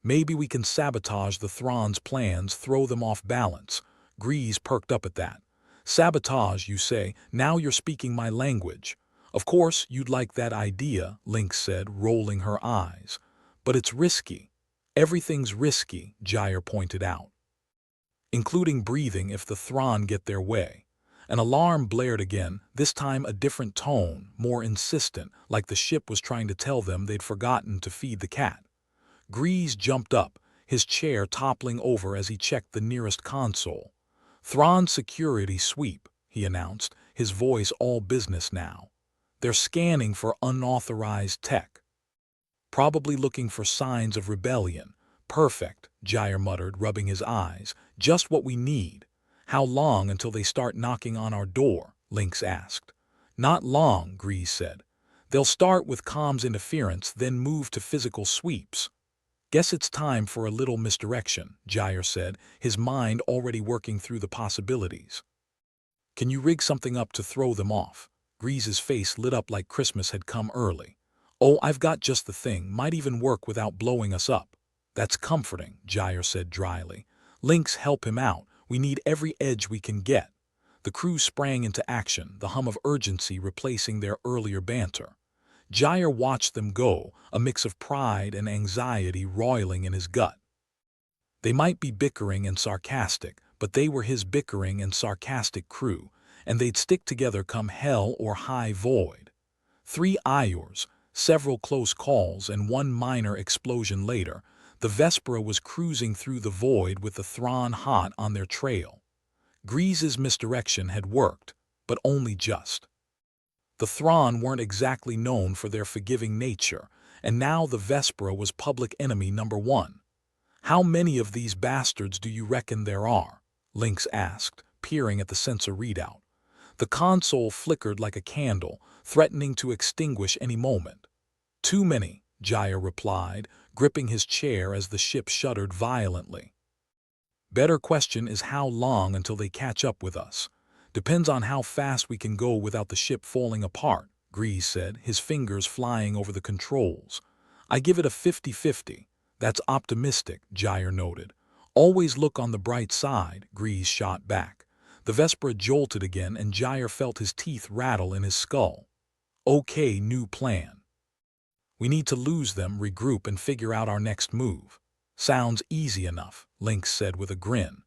Maybe we can sabotage the Thrawn's plans, throw them off balance. Grease perked up at that. Sabotage, you say? Now you're speaking my language. Of course, you'd like that idea, Lynx said, rolling her eyes. But it's risky. Everything's risky, Gyre pointed out. Including breathing if the Thrawn get their way. An alarm blared again, this time a different tone, more insistent, like the ship was trying to tell them they'd forgotten to feed the cat. Grease jumped up, his chair toppling over as he checked the nearest console. Thrawn security sweep, he announced, his voice all business now. They're scanning for unauthorized tech. Probably looking for signs of rebellion. Perfect, Gyre muttered, rubbing his eyes. Just what we need. How long until they start knocking on our door? Lynx asked. Not long, Grease said. They'll start with comms interference, then move to physical sweeps. Guess it's time for a little misdirection, Gyre said, his mind already working through the possibilities. Can you rig something up to throw them off? Grease's face lit up like Christmas had come early. Oh, I've got just the thing, might even work without blowing us up. That's comforting, Gyre said dryly. Lynx, help him out. We need every edge we can get. The crew sprang into action, the hum of urgency replacing their earlier banter. Gyre watched them go, a mix of pride and anxiety roiling in his gut. They might be bickering and sarcastic, but they were his bickering and sarcastic crew, and they'd stick together come hell or high void. 3 hours, several close calls, and 1 minor explosion later, the Vespera was cruising through the void with the Thrawn hot on their trail. Grease's misdirection had worked, but only just. The Thrawn weren't exactly known for their forgiving nature, and now the Vespera was public enemy number 1. How many of these bastards do you reckon there are? Lynx asked, peering at the sensor readout. The console flickered like a candle, threatening to extinguish any moment. Too many, Gyre replied, gripping his chair as the ship shuddered violently. Better question is how long until they catch up with us. Depends on how fast we can go without the ship falling apart, Grease said, his fingers flying over the controls. I give it a 50-50. That's optimistic, Gyre noted. Always look on the bright side, Grease shot back. The Vespera jolted again and Gyre felt his teeth rattle in his skull. Okay, new plan. We need to lose them, regroup, and figure out our next move. Sounds easy enough, Lynx said with a grin.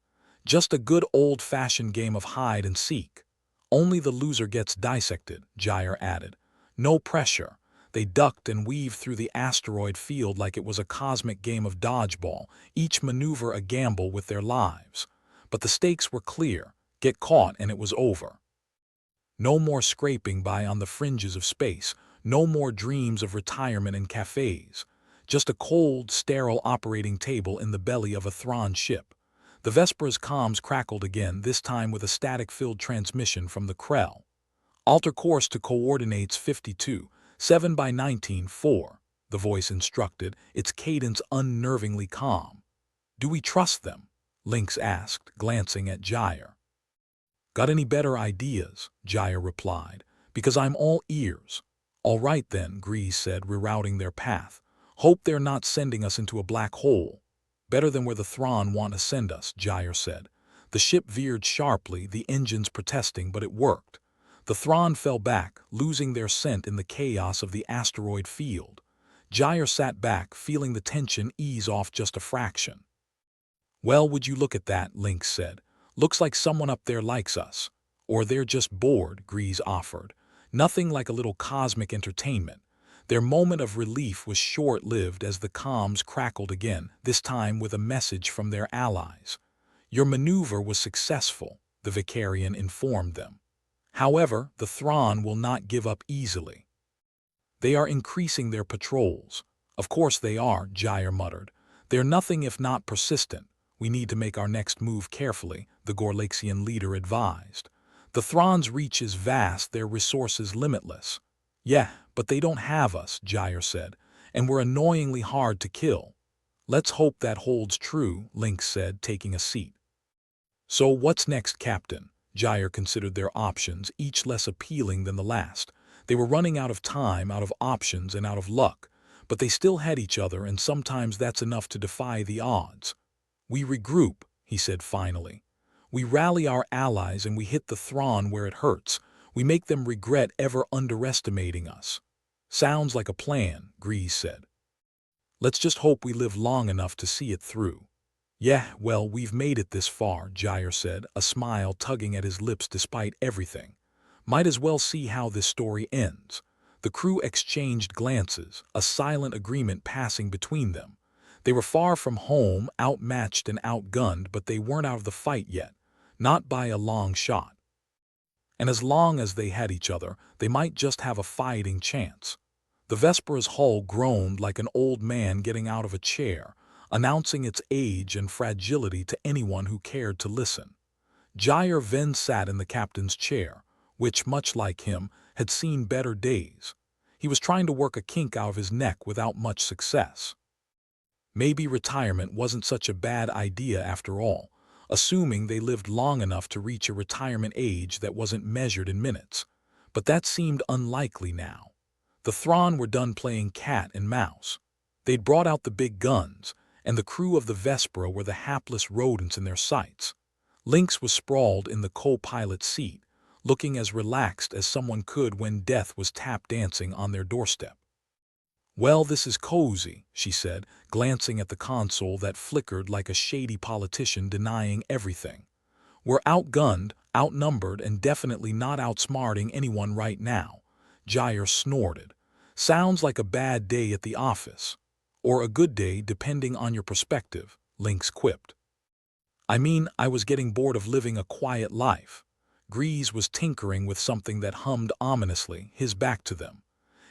Just a good old-fashioned game of hide and seek. Only the loser gets dissected, Gyre added. No pressure. They ducked and weaved through the asteroid field like it was a cosmic game of dodgeball, each maneuver a gamble with their lives. But the stakes were clear. Get caught and it was over. No more scraping by on the fringes of space, no more dreams of retirement in cafes. Just a cold, sterile operating table in the belly of a Thrawn ship. The Vespera's comms crackled again, this time with a static-filled transmission from the Krell. Alter course to coordinates 52, 7 by 19, 4, the voice instructed, its cadence unnervingly calm. Do we trust them? Lynx asked, glancing at Gyre. Got any better ideas? Gyre replied, because I'm all ears. All right then, Grease said, rerouting their path. Hope they're not sending us into a black hole. Better than where the Thrawn want to send us, Gyre said. The ship veered sharply, the engines protesting, but it worked. The Thrawn fell back, losing their scent in the chaos of the asteroid field. Gyre sat back, feeling the tension ease off just a fraction. Well, would you look at that, Lynx said. Looks like someone up there likes us. Or they're just bored, Grease offered. Nothing like a little cosmic entertainment. Their moment of relief was short-lived as the comms crackled again, this time with a message from their allies. Your maneuver was successful, the Vicarian informed them. However, the Thrawn will not give up easily. They are increasing their patrols. Of course they are, Gyre muttered. They're nothing if not persistent. We need to make our next move carefully, the Gorlaxian leader advised. The Thrawn's reach is vast, their resources limitless. Yeah, but they don't have us, Gyre said, and we're annoyingly hard to kill. Let's hope that holds true, Lynx said, taking a seat. So what's next, Captain? Gyre considered their options, each less appealing than the last. They were running out of time, out of options, and out of luck, but they still had each other, and sometimes that's enough to defy the odds. We regroup, he said finally. We rally our allies and we hit the Thrawn where it hurts. We make them regret ever underestimating us. Sounds like a plan, Grease said. Let's just hope we live long enough to see it through. Yeah, well, we've made it this far, Gyre said, a smile tugging at his lips despite everything. Might as well see how this story ends. The crew exchanged glances, a silent agreement passing between them. They were far from home, outmatched and outgunned, but they weren't out of the fight yet, not by a long shot. And as long as they had each other, they might just have a fighting chance. The Vespera's hull groaned like an old man getting out of a chair, announcing its age and fragility to anyone who cared to listen. Gyre then sat in the captain's chair, which, much like him, had seen better days. He was trying to work a kink out of his neck without much success. Maybe retirement wasn't such a bad idea after all, assuming they lived long enough to reach a retirement age that wasn't measured in minutes. But that seemed unlikely now. The Thrawn were done playing cat and mouse. They'd brought out the big guns, and the crew of the Vespera were the hapless rodents in their sights. Lynx was sprawled in the co-pilot seat, looking as relaxed as someone could when death was tap-dancing on their doorstep. Well, this is cozy, she said, glancing at the console that flickered like a shady politician denying everything. We're outgunned, outnumbered, and definitely not outsmarting anyone right now. Gyre snorted. Sounds like a bad day at the office. Or a good day, depending on your perspective, Lynx quipped. I mean, I was getting bored of living a quiet life. Grease was tinkering with something that hummed ominously, his back to them.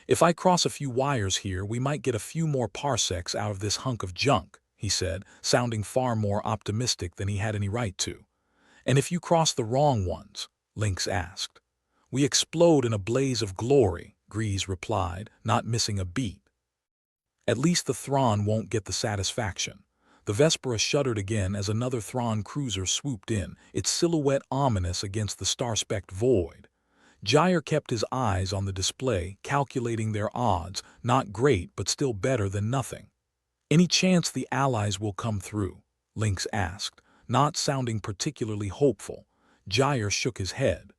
If I cross a few wires here, we might get a few more parsecs out of this hunk of junk, he said, sounding far more optimistic than he had any right to. And if you cross the wrong ones? Lynx asked. We explode in a blaze of glory, Grease replied, not missing a beat. At least the Thrawn won't get the satisfaction. The Vespera shuddered again as another Thrawn cruiser swooped in, its silhouette ominous against the star-specked void. Gyre kept his eyes on the display, calculating their odds, not great but still better than nothing. Any chance the Allies will come through? Lynx asked, not sounding particularly hopeful. Gyre shook his head.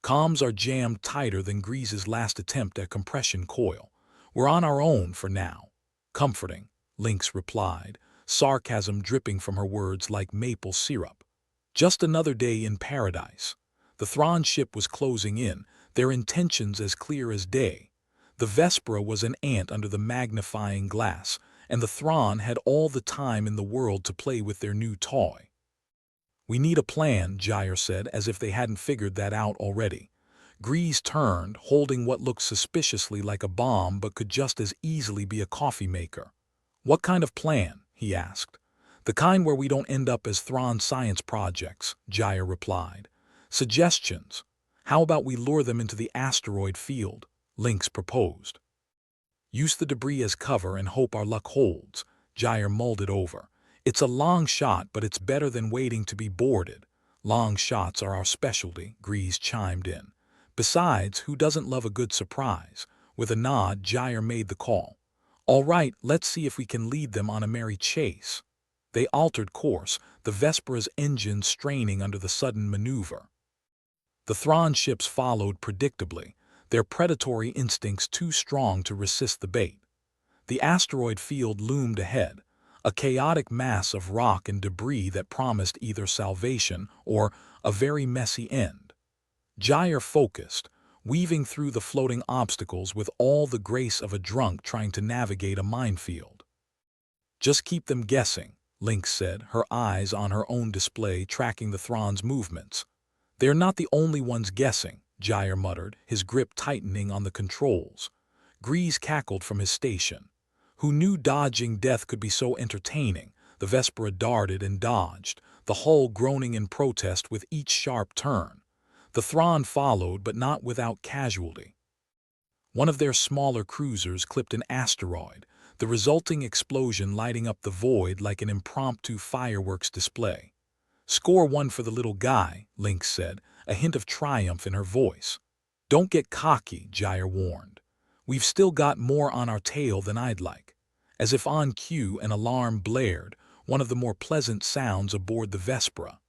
Comms are jammed tighter than Grease's last attempt at compression coil. We're on our own for now. Comforting, Lynx replied, sarcasm dripping from her words like maple syrup. Just another day in paradise. The Thrawn ship was closing in, their intentions as clear as day. The Vespera was an ant under the magnifying glass, and the Thrawn had all the time in the world to play with their new toy. "We need a plan," Gyre said, as if they hadn't figured that out already. Grease turned, holding what looked suspiciously like a bomb but could just as easily be a coffee maker. "What kind of plan?" he asked. "The kind where we don't end up as Thrawn science projects," Gyre replied. "Suggestions? How about we lure them into the asteroid field?" Lynx proposed. "Use the debris as cover and hope our luck holds," Gyre mulled it over. "It's a long shot, but it's better than waiting to be boarded." "Long shots are our specialty," Grease chimed in. "Besides, who doesn't love a good surprise?" With a nod, Gyre made the call. "All right, let's see if we can lead them on a merry chase." They altered course, the Vespera's engines straining under the sudden maneuver. The Thrawn ships followed predictably, their predatory instincts too strong to resist the bait. The asteroid field loomed ahead, a chaotic mass of rock and debris that promised either salvation or a very messy end. Gyre focused, weaving through the floating obstacles with all the grace of a drunk trying to navigate a minefield. "Just keep them guessing," Lynx said, her eyes on her own display tracking the Thrawn's movements. "They're not the only ones guessing," Gyre muttered, his grip tightening on the controls. Grease cackled from his station. Who knew dodging death could be so entertaining? The Vespera darted and dodged, the hull groaning in protest with each sharp turn. The Thrawn followed, but not without casualty. One of their smaller cruisers clipped an asteroid, the resulting explosion lighting up the void like an impromptu fireworks display. "Score one for the little guy," Lynx said, a hint of triumph in her voice. "Don't get cocky," Gyre warned. "We've still got more on our tail than I'd like." As if on cue, an alarm blared, one of the more pleasant sounds aboard the Vespera.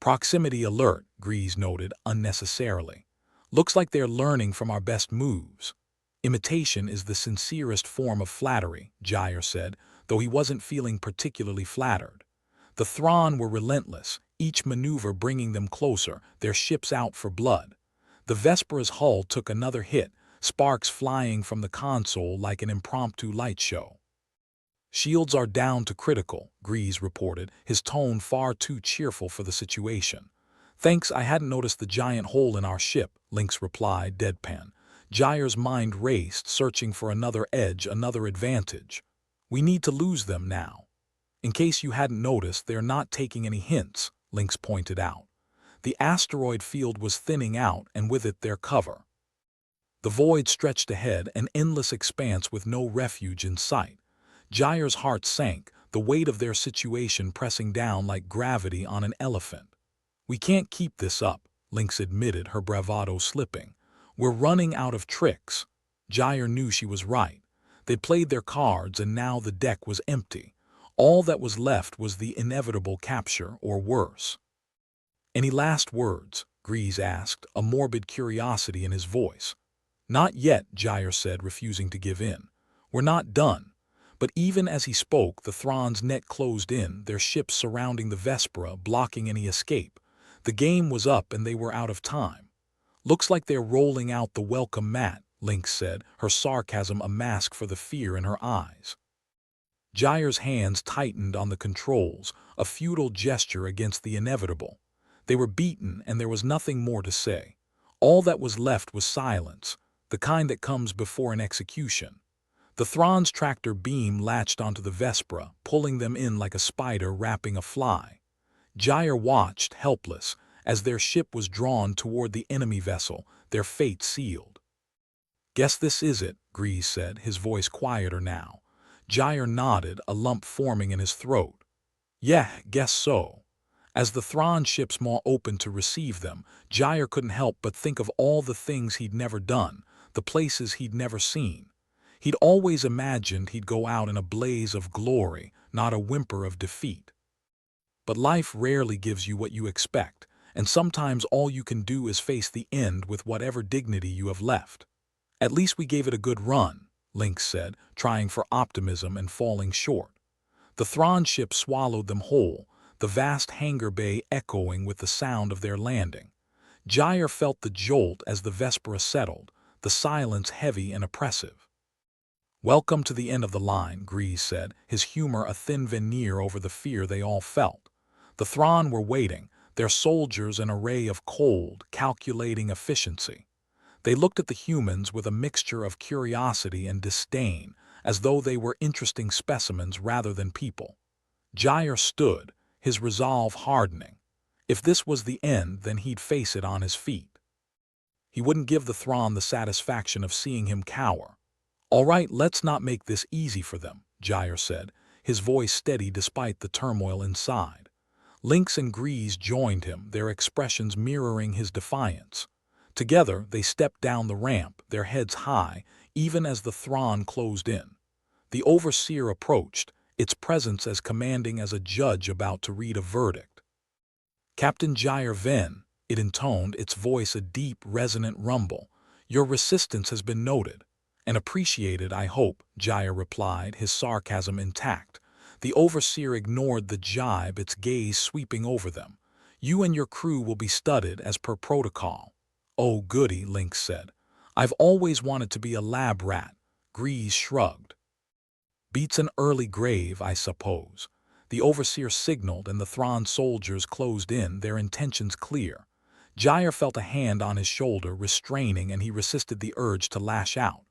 "Proximity alert," Grease noted unnecessarily. "Looks like they're learning from our best moves." "Imitation is the sincerest form of flattery," Gyre said, though he wasn't feeling particularly flattered. The Thrawn were relentless, each maneuver bringing them closer, their ships out for blood. The Vespera's hull took another hit, sparks flying from the console like an impromptu light show. "Shields are down to critical," Grease reported, his tone far too cheerful for the situation. "Thanks, I hadn't noticed the giant hole in our ship," Lynx replied, deadpan. Gyre's mind raced, searching for another edge, another advantage. "We need to lose them now." "In case you hadn't noticed, they're not taking any hints," Lynx pointed out. The asteroid field was thinning out, and with it their cover. The void stretched ahead, an endless expanse with no refuge in sight. Gyre's heart sank, the weight of their situation pressing down like gravity on an elephant. "We can't keep this up," Lynx admitted, her bravado slipping. "We're running out of tricks." Gyre knew she was right. They'd played their cards, and now the deck was empty. All that was left was the inevitable capture, or worse. "Any last words?" Grease asked, a morbid curiosity in his voice. "Not yet," Gyre said, refusing to give in. "We're not done." But even as he spoke, the Thrawn's net closed in, their ships surrounding the Vespera, blocking any escape. The game was up, and they were out of time. "Looks like they're rolling out the welcome mat," Lynx said, her sarcasm a mask for the fear in her eyes. Gyre's hands tightened on the controls, a futile gesture against the inevitable. They were beaten, and there was nothing more to say. All that was left was silence, the kind that comes before an execution. The Thrawn's tractor beam latched onto the Vespera, pulling them in like a spider wrapping a fly. Gyre watched, helpless, as their ship was drawn toward the enemy vessel, their fate sealed. "Guess this is it," Grease said, his voice quieter now. Gyre nodded, a lump forming in his throat. "Yeah, guess so." As the Thrawn ship's maw opened to receive them, Gyre couldn't help but think of all the things he'd never done, the places he'd never seen. He'd always imagined he'd go out in a blaze of glory, not a whimper of defeat. But life rarely gives you what you expect, and sometimes all you can do is face the end with whatever dignity you have left. At least we gave it a good run, Lynx said, trying for optimism and falling short. The Thrawn ship swallowed them whole, the vast hangar bay echoing with the sound of their landing. Gyre felt the jolt as the Vespera settled, the silence heavy and oppressive. "Welcome to the end of the line," Grease said, his humor a thin veneer over the fear they all felt. The Thrawn were waiting, their soldiers an array of cold, calculating efficiency. They looked at the humans with a mixture of curiosity and disdain, as though they were interesting specimens rather than people. Gyre stood, his resolve hardening. If this was the end, then he'd face it on his feet. He wouldn't give the Thrawn the satisfaction of seeing him cower. "All right, let's not make this easy for them," Gyre said, his voice steady despite the turmoil inside. Lynx and Grease joined him, their expressions mirroring his defiance. Together, they stepped down the ramp, their heads high, even as the Thrawn closed in. The Overseer approached, its presence as commanding as a judge about to read a verdict. "Captain Gyre Ven," it intoned, its voice a deep, resonant rumble, "your resistance has been noted. And appreciated, I hope," Gyre replied, his sarcasm intact. The Overseer ignored the jibe, its gaze sweeping over them. "You and your crew will be studied as per protocol." "Oh, goody," Lynx said. "I've always wanted to be a lab rat." Grease shrugged. "Beats an early grave, I suppose." The Overseer signaled and the Thrawn soldiers closed in, their intentions clear. Gyre felt a hand on his shoulder, restraining, and he resisted the urge to lash out.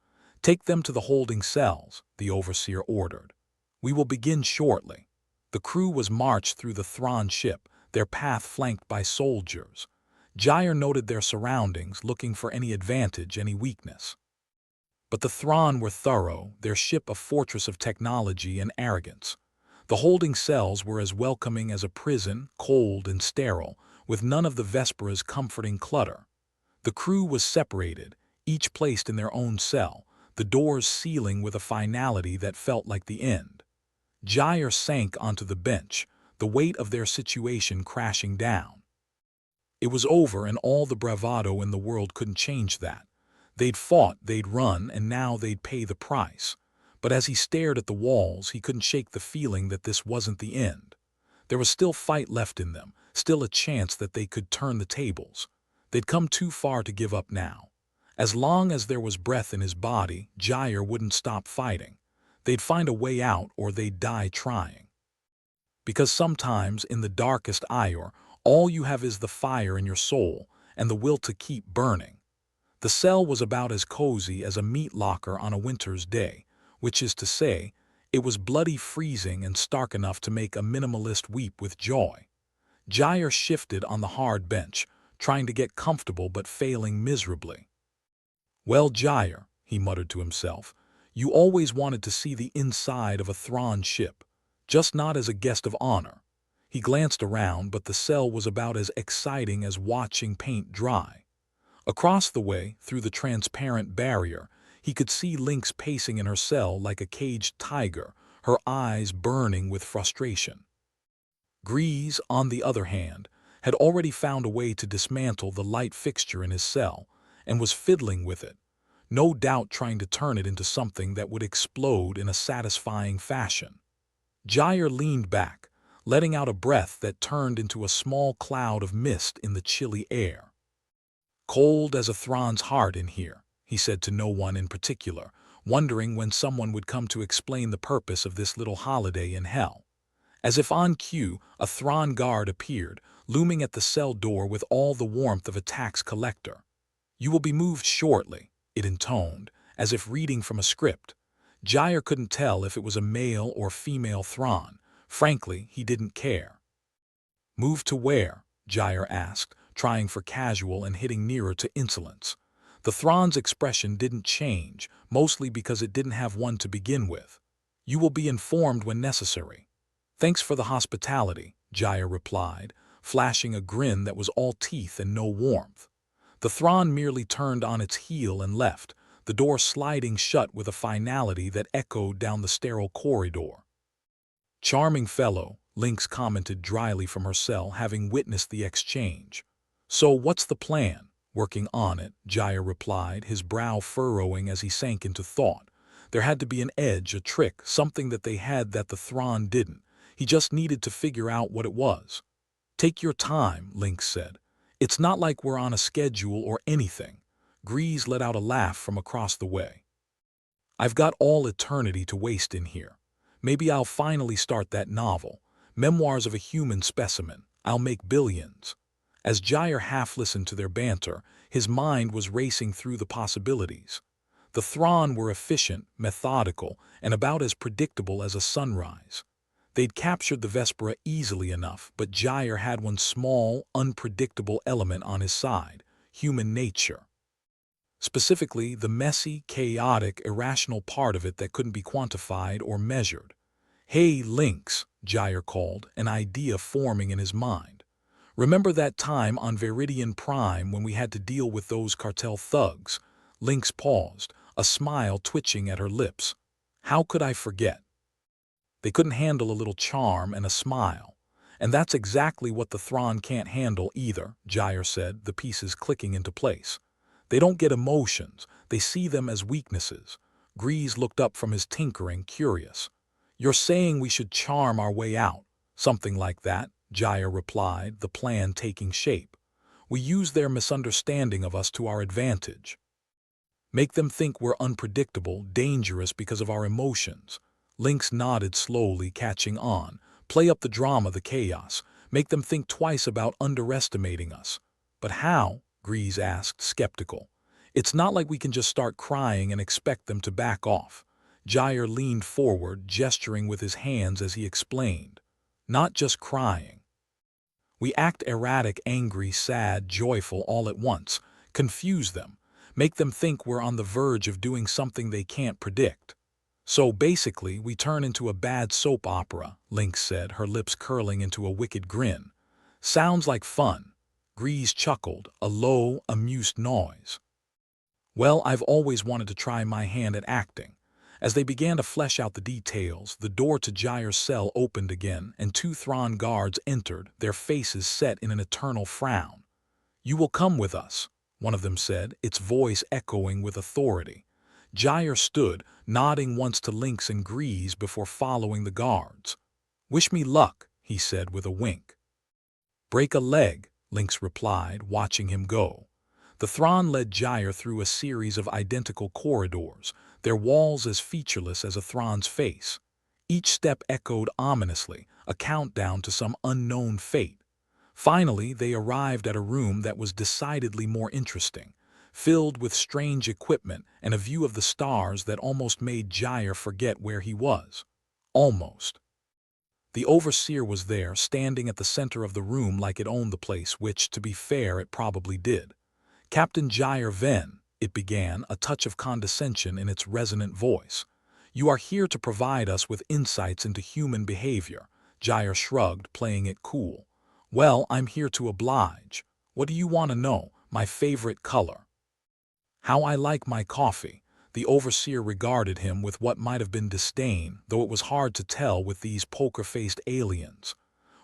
"Take them to the holding cells," the Overseer ordered. "We will begin shortly." The crew was marched through the Thrawn ship, their path flanked by soldiers. Gyre noted their surroundings, looking for any advantage, any weakness. But the Thrawn were thorough, their ship a fortress of technology and arrogance. The holding cells were as welcoming as a prison, cold and sterile, with none of the Vespera's comforting clutter. The crew was separated, each placed in their own cell, the doors sealing with a finality that felt like the end. Gyre sank onto the bench, the weight of their situation crashing down. It was over, and all the bravado in the world couldn't change that. They'd fought, they'd run, and now they'd pay the price. But as he stared at the walls, he couldn't shake the feeling that this wasn't the end. There was still fight left in them, still a chance that they could turn the tables. They'd come too far to give up now. As long as there was breath in his body, Gyre wouldn't stop fighting. They'd find a way out, or they'd die trying. Because sometimes, in the darkest hour, all you have is the fire in your soul and the will to keep burning. The cell was about as cozy as a meat locker on a winter's day, which is to say, it was bloody freezing and stark enough to make a minimalist weep with joy. Gyre shifted on the hard bench, trying to get comfortable but failing miserably. "Well, Gyre," he muttered to himself, "you always wanted to see the inside of a Thrawn ship, just not as a guest of honor." He glanced around, but the cell was about as exciting as watching paint dry. Across the way, through the transparent barrier, he could see Lynx pacing in her cell like a caged tiger, her eyes burning with frustration. Grease, on the other hand, had already found a way to dismantle the light fixture in his cell, and was fiddling with it, no doubt trying to turn it into something that would explode in a satisfying fashion. Gyre leaned back, letting out a breath that turned into a small cloud of mist in the chilly air. "Cold as a Thrawn's heart in here," he said to no one in particular, wondering when someone would come to explain the purpose of this little holiday in hell. As if on cue, a Thrawn guard appeared, looming at the cell door with all the warmth of a tax collector. "You will be moved shortly," it intoned, as if reading from a script. Gyre couldn't tell if it was a male or female Thrawn. Frankly, he didn't care. "Move to where?" Gyre asked, trying for casual and hitting nearer to insolence. The Thrawn's expression didn't change, mostly because it didn't have one to begin with. "You will be informed when necessary." "Thanks for the hospitality," Gyre replied, flashing a grin that was all teeth and no warmth. The Thrawn merely turned on its heel and left, the the door sliding shut with a finality that echoed down the sterile corridor. "Charming fellow," Lynx commented dryly from her cell, having witnessed the exchange. "So what's the plan?" "Working on it," Jaya replied, his brow furrowing as he sank into thought. There had to be an edge, a trick, something that they had that the Thrawn didn't. He just needed to figure out what it was. "Take your time," Lynx said. "It's not like we're on a schedule or anything." Grease let out a laugh from across the way. "I've got all eternity to waste in here. Maybe I'll finally start that novel. Memoirs of a Human Specimen. I'll make billions." As Jair half listened to their banter, his mind was racing through the possibilities. The Thrawn were efficient, methodical, and about as predictable as a sunrise. They'd captured the Vespera easily enough, but Jair had one small, unpredictable element on his side: human nature. Specifically, the messy, chaotic, irrational part of it that couldn't be quantified or measured. "Hey, Lynx," Jair called, an idea forming in his mind. "Remember that time on Veridian Prime when we had to deal with those cartel thugs?" Lynx paused, a smile twitching at her lips. "How could I forget?" They couldn't handle a little charm and a smile. "And that's exactly what the Thrawn can't handle either," Jair said, the pieces clicking into place. "They don't get emotions, they see them as weaknesses." Grease looked up from his tinkering, curious. "You're saying we should charm our way out?" "Something like that," Jair replied, the plan taking shape. "We use their misunderstanding of us to our advantage. Make them think we're unpredictable, dangerous because of our emotions." Lynx nodded slowly, catching on. "Play up the drama, the chaos. Make them think twice about underestimating us." "But how?" Grease asked, skeptical. "It's not like we can just start crying and expect them to back off." Jair leaned forward, gesturing with his hands as he explained. "Not just crying. We act erratic, angry, sad, joyful all at once. Confuse them. Make them think we're on the verge of doing something they can't predict. So basically, we turn into a bad soap opera," Lynx said, her lips curling into a wicked grin. "Sounds like fun." Grease chuckled, a low, amused noise. "Well, I've always wanted to try my hand at acting." As they began to flesh out the details, the door to Jair's cell opened again, and two Thrawn guards entered, their faces set in an eternal frown. "You will come with us," one of them said, its voice echoing with authority. Jair stood, nodding once to Lynx and Grease before following the guards. "Wish me luck," he said with a wink. "Break a leg," Lynx replied, watching him go. The Thrawn led Jair through a series of identical corridors, their walls as featureless as a Thrawn's face. Each step echoed ominously, a countdown to some unknown fate. Finally, they arrived at a room that was decidedly more interesting, filled with strange equipment and a view of the stars that almost made Jair forget where he was. Almost. The overseer was there, standing at the center of the room like it owned the place, which, to be fair, it probably did. "Captain Jair Venn," it began, a touch of condescension in its resonant voice. "You are here to provide us with insights into human behavior." Jair shrugged, playing it cool. "Well, I'm here to oblige. What do you want to know? My favorite color? How I like my coffee?" The overseer regarded him with what might have been disdain, though it was hard to tell with these poker-faced aliens.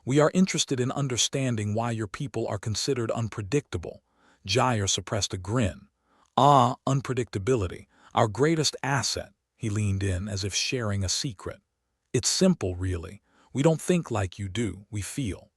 "We are interested in understanding why your people are considered unpredictable." Jair suppressed a grin. "Ah, unpredictability. Our greatest asset." He leaned in as if sharing a secret. "It's simple, really. We don't think like you do, we feel."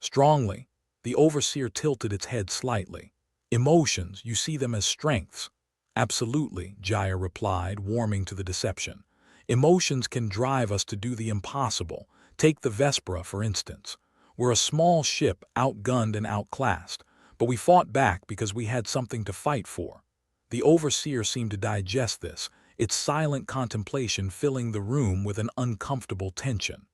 "Strongly." The overseer tilted its head slightly. "Emotions, you see them as strengths." "Absolutely," Jair replied, warming to the deception. "Emotions can drive us to do the impossible. Take the Vespera, for instance. We're a small ship, outgunned and outclassed, but we fought back because we had something to fight for." The overseer seemed to digest this, its silent contemplation filling the room with an uncomfortable tension.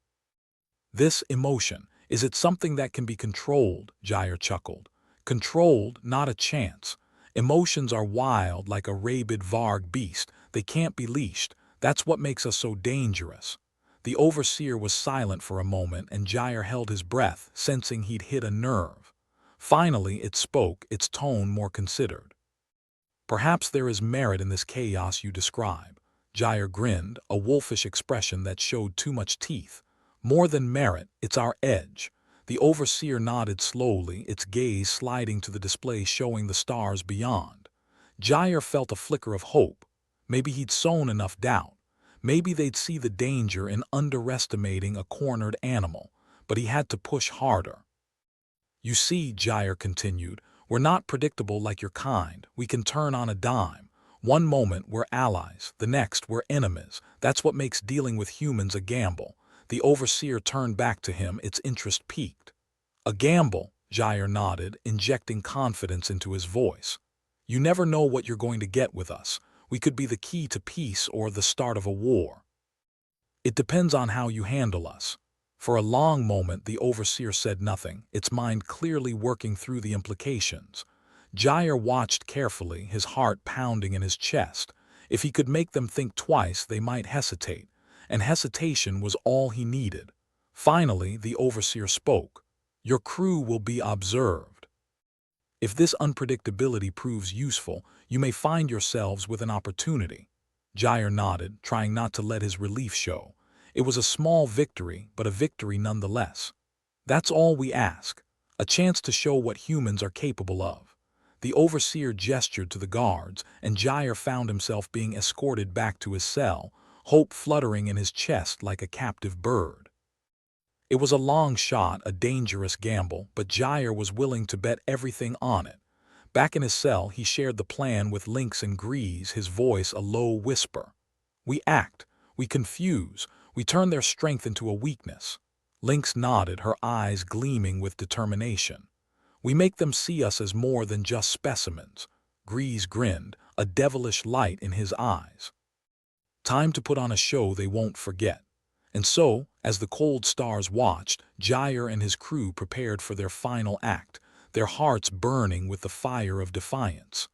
"This emotion, is it something that can be controlled?" Jair chuckled. "Controlled, not a chance. Emotions are wild like a rabid Varg beast. They can't be leashed. That's what makes us so dangerous." The overseer was silent for a moment, and Jair held his breath, sensing he'd hit a nerve. Finally, it spoke, its tone more considered. Perhaps there is merit in this chaos you describe. Gyre grinned, a wolfish expression that showed too much teeth. More than merit, it's our edge. The overseer nodded slowly, its gaze sliding to the display showing the stars beyond. Gyre felt a flicker of hope. Maybe he'd sown enough doubt. Maybe they'd see the danger in underestimating a cornered animal, but he had to push harder. You see, Gyre continued, we're not predictable like your kind. We can turn on a dime. One moment we're allies, the next we're enemies. That's what makes dealing with humans a gamble. The overseer turned back to him, its interest piqued. A gamble, Gyre nodded, injecting confidence into his voice. You never know what you're going to get with us. We could be the key to peace or the start of a war. It depends on how you handle us. For a long moment the overseer said nothing, its mind clearly working through the implications. Gyre watched carefully, his heart pounding in his chest. If he could make them think twice, they might hesitate, and hesitation was all he needed. Finally, the overseer spoke. Your crew will be observed. If this unpredictability proves useful, you may find yourselves with an opportunity. Gyre nodded, trying not to let his relief show. It was a small victory, but a victory nonetheless. That's all we ask, a chance to show what humans are capable of. The overseer gestured to the guards, and Gyre found himself being escorted back to his cell, hope fluttering in his chest like a captive bird. It was a long shot, a dangerous gamble, but Gyre was willing to bet everything on it. Back in his cell, he shared the plan with Lynx and Grease, his voice a low whisper. We act, we confuse, we turn their strength into a weakness. Lynx nodded, her eyes gleaming with determination. We make them see us as more than just specimens. Grease grinned, a devilish light in his eyes. Time to put on a show they won't forget. And so, as the cold stars watched, Gyre and his crew prepared for their final act, their hearts burning with the fire of defiance.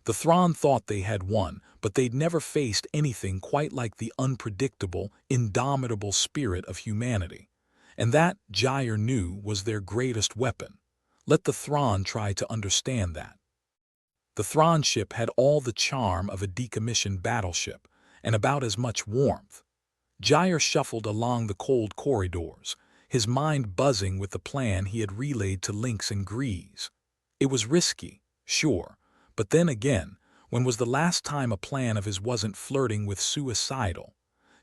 The Thrawn thought they had won, but they'd never faced anything quite like the unpredictable, indomitable spirit of humanity. And that, Gyre knew, was their greatest weapon. Let the Thrawn try to understand that. The Thrawn ship had all the charm of a decommissioned battleship, and about as much warmth. Gyre shuffled along the cold corridors, his mind buzzing with the plan he had relayed to Lynx and Grease. It was risky, sure, but then again, when was the last time a plan of his wasn't flirting with suicidal?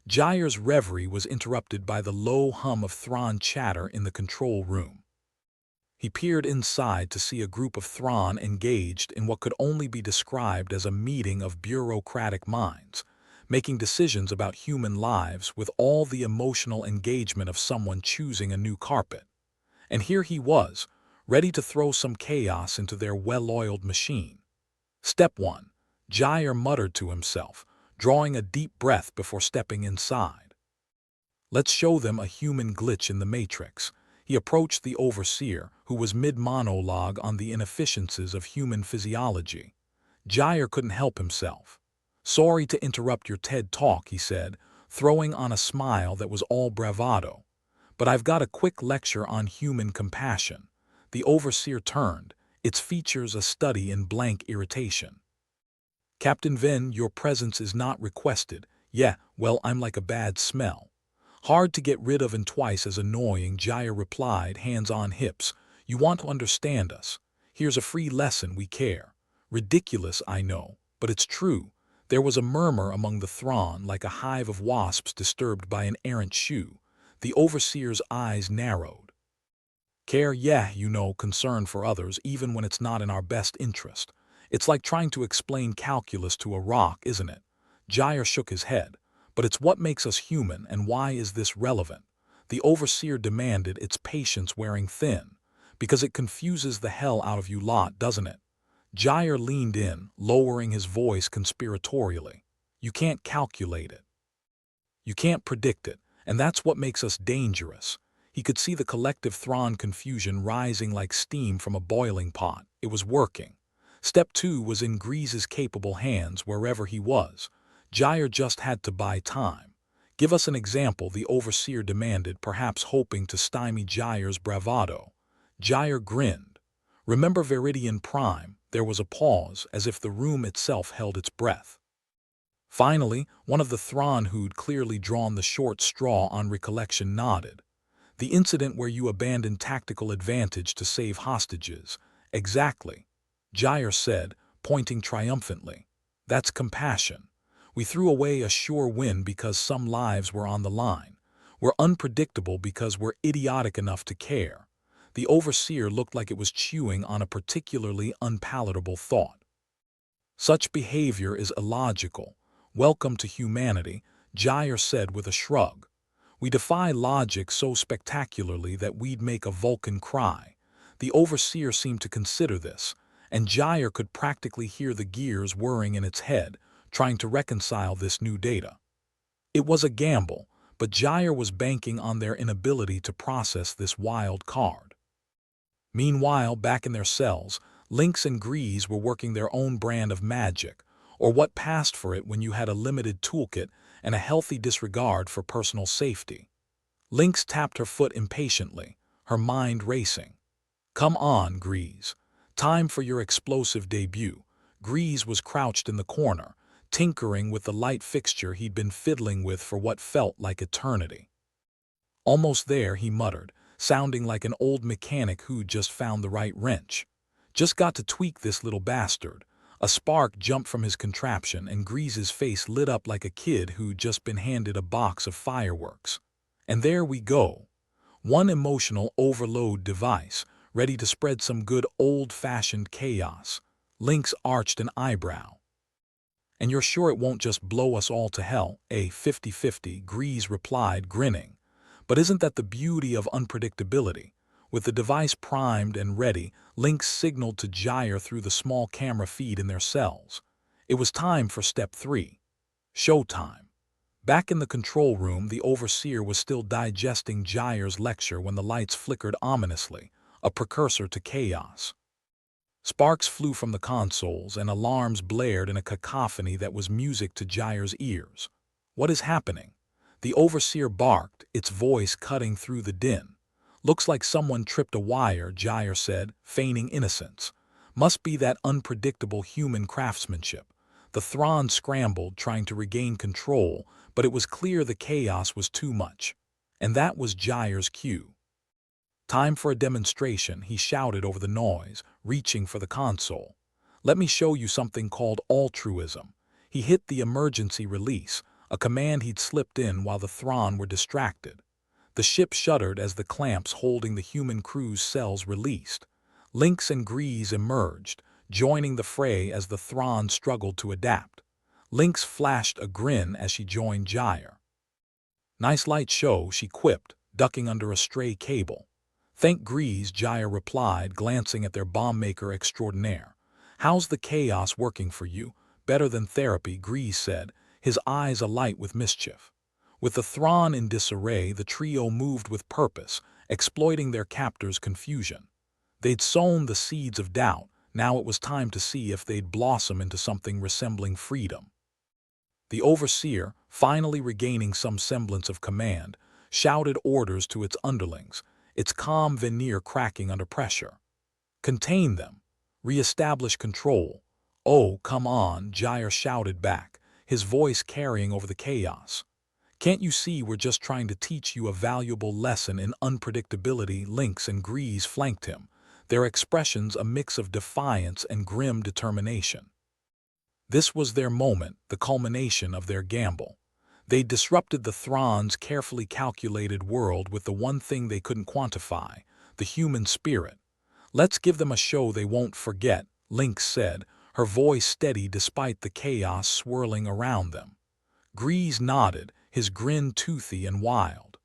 Gyre's reverie was interrupted by the low hum of Thrawn chatter in the control room. He peered inside to see a group of Thrawn engaged in what could only be described as a meeting of bureaucratic minds, making decisions about human lives with all the emotional engagement of someone choosing a new carpet. And here he was, ready to throw some chaos into their well-oiled machine. Step 1, Gyre muttered to himself, drawing a deep breath before stepping inside. Let's show them a human glitch in the matrix. He approached the overseer, who was mid-monologue on the inefficiencies of human physiology. Gyre couldn't help himself. Sorry to interrupt your TED talk, he said, throwing on a smile that was all bravado. But I've got a quick lecture on human compassion. The overseer turned, its features a study in blank irritation. Captain Vin, your presence is not requested. Yeah, well, I'm like a bad smell. Hard to get rid of and twice as annoying, Gyre replied, hands on hips. You want to understand us. Here's a free lesson, we care. Ridiculous, I know, but it's true. There was a murmur among the Thrawn, like a hive of wasps disturbed by an errant shoe. The overseer's eyes narrowed. Care, yeah, you know, concern for others, even when it's not in our best interest. It's like trying to explain calculus to a rock, isn't it? Gyre shook his head. But it's what makes us human, and why is this relevant? The overseer demanded, its patience wearing thin. Because it confuses the hell out of you lot, doesn't it? Gyre leaned in, lowering his voice conspiratorially. You can't calculate it. You can't predict it, and that's what makes us dangerous. He could see the collective Thrawn confusion rising like steam from a boiling pot. It was working. Step 2 was in Grease's capable hands wherever he was. Gyre just had to buy time. Give us an example, the overseer demanded, perhaps hoping to stymie Gyre's bravado. Gyre grinned. Remember Viridian Prime, There was a pause, as if the room itself held its breath. Finally, one of the Thrawn who'd clearly drawn the short straw on recollection nodded. The incident where you abandoned tactical advantage to save hostages. Exactly, Gyre said, pointing triumphantly. That's compassion. We threw away a sure win because some lives were on the line. We're unpredictable because we're idiotic enough to care. The Overseer looked like it was chewing on a particularly unpalatable thought. Such behavior is illogical. Welcome to humanity, Gyre said with a shrug. We defy logic so spectacularly that we'd make a Vulcan cry. The Overseer seemed to consider this, and Gyre could practically hear the gears whirring in its head, trying to reconcile this new data. It was a gamble, but Gyre was banking on their inability to process this wild card. Meanwhile, back in their cells, Lynx and Grease were working their own brand of magic, or what passed for it when you had a limited toolkit and a healthy disregard for personal safety. Lynx tapped her foot impatiently, her mind racing. Come on, Grease. Time for your explosive debut. Grease was crouched in the corner, tinkering with the light fixture he'd been fiddling with for what felt like eternity. Almost there, he muttered, sounding like an old mechanic who'd just found the right wrench. Just got to tweak this little bastard. A spark jumped from his contraption and Grease's face lit up like a kid who'd just been handed a box of fireworks. And there we go. One emotional overload device, ready to spread some good old-fashioned chaos. Lynx arched an eyebrow. And you're sure it won't just blow us all to hell? 50-50, Grease replied, grinning. But isn't that the beauty of unpredictability? With the device primed and ready, Lynx signaled to Gyre through the small camera feed in their cells. It was time for step 3. Showtime. Back in the control room, the Overseer was still digesting Gyre's lecture when the lights flickered ominously, a precursor to chaos. Sparks flew from the consoles and alarms blared in a cacophony that was music to Gyre's ears. What is happening? The Overseer barked, its voice cutting through the din. Looks like someone tripped a wire, Gyre said, feigning innocence. Must be that unpredictable human craftsmanship. The Thrawn scrambled, trying to regain control, but it was clear the chaos was too much. And that was Gyre's cue. Time for a demonstration, he shouted over the noise, reaching for the console. Let me show you something called altruism. He hit the emergency release, a command he'd slipped in while the Thrawn were distracted. The ship shuddered as the clamps holding the human crew's cells released. Lynx and Grease emerged, joining the fray as the Thrawn struggled to adapt. Lynx flashed a grin as she joined Gyre. Nice light show, she quipped, ducking under a stray cable. Thank Grease, Gyre replied, glancing at their bomb-maker extraordinaire. How's the chaos working for you? Better than therapy, Grease said, his eyes alight with mischief. With the Thrawn in disarray, the trio moved with purpose, exploiting their captor's confusion. They'd sown the seeds of doubt, now it was time to see if they'd blossom into something resembling freedom. The Overseer, finally regaining some semblance of command, shouted orders to its underlings, its calm veneer cracking under pressure. Contain them. Re-establish control. Oh, come on, Gyre shouted back, his voice carrying over the chaos. Can't you see we're just trying to teach you a valuable lesson in unpredictability? Lynx and Grease flanked him, their expressions a mix of defiance and grim determination. This was their moment, the culmination of their gamble. They disrupted the Thrawn's carefully calculated world with the one thing they couldn't quantify, the human spirit. Let's give them a show they won't forget, Lynx said, her voice steady despite the chaos swirling around them. Grease nodded, his grin toothy and wild.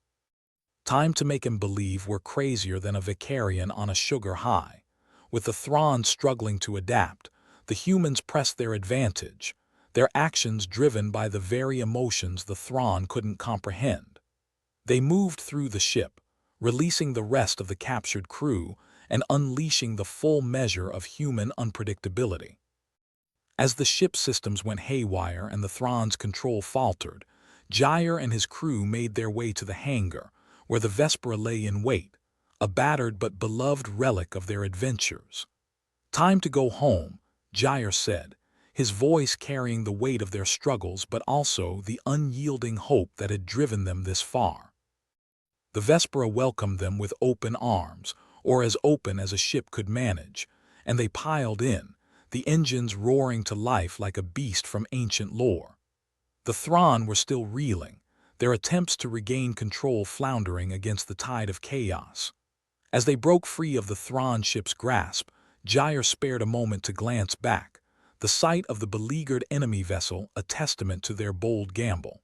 Time to make him believe we're crazier than a Vicarian on a sugar high. With the Thrawn struggling to adapt, the humans pressed their advantage, their actions driven by the very emotions the Thrawn couldn't comprehend. They moved through the ship, releasing the rest of the captured crew and unleashing the full measure of human unpredictability. As the ship systems went haywire and the Thrawn's control faltered, Gyre and his crew made their way to the hangar, where the Vespera lay in wait, a battered but beloved relic of their adventures. "Time to go home," Gyre said, his voice carrying the weight of their struggles but also the unyielding hope that had driven them this far. The Vespera welcomed them with open arms, or as open as a ship could manage, and they piled in, the engines roaring to life like a beast from ancient lore. The Thrawn were still reeling, their attempts to regain control floundering against the tide of chaos. As they broke free of the Thrawn ship's grasp, Gyre spared a moment to glance back, the sight of the beleaguered enemy vessel a testament to their bold gamble.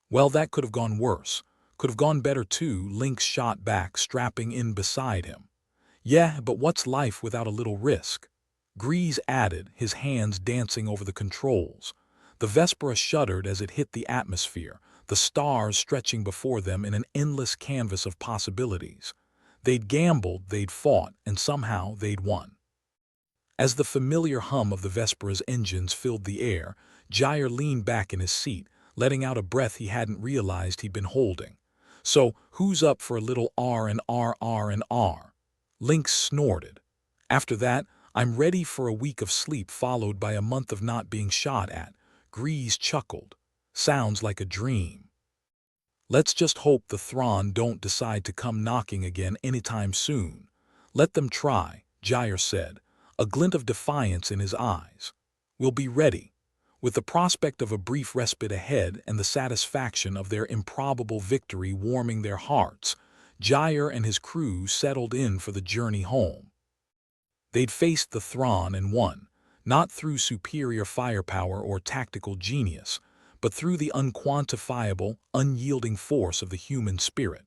"Well, that could have gone worse. Could have gone better too," Lynx shot back, strapping in beside him. "Yeah, but what's life without a little risk?" Grease added, his hands dancing over the controls. The Vespera shuddered as it hit the atmosphere, the stars stretching before them in an endless canvas of possibilities. They'd gambled, they'd fought, and somehow they'd won. As the familiar hum of the Vespera's engines filled the air, Gyre leaned back in his seat, letting out a breath he hadn't realized he'd been holding. "So, who's up for a little R and R, R and R?" Lynx snorted. "After that, I'm ready for a week of sleep followed by a month of not being shot at." Grease chuckled. "Sounds like a dream." "Let's just hope the Thrawn don't decide to come knocking again anytime soon." "Let them try," Gyre said, a glint of defiance in his eyes. "We'll be ready." With the prospect of a brief respite ahead and the satisfaction of their improbable victory warming their hearts, Gyre and his crew settled in for the journey home. They'd faced the Thrawn and won, not through superior firepower or tactical genius, but through the unquantifiable, unyielding force of the human spirit.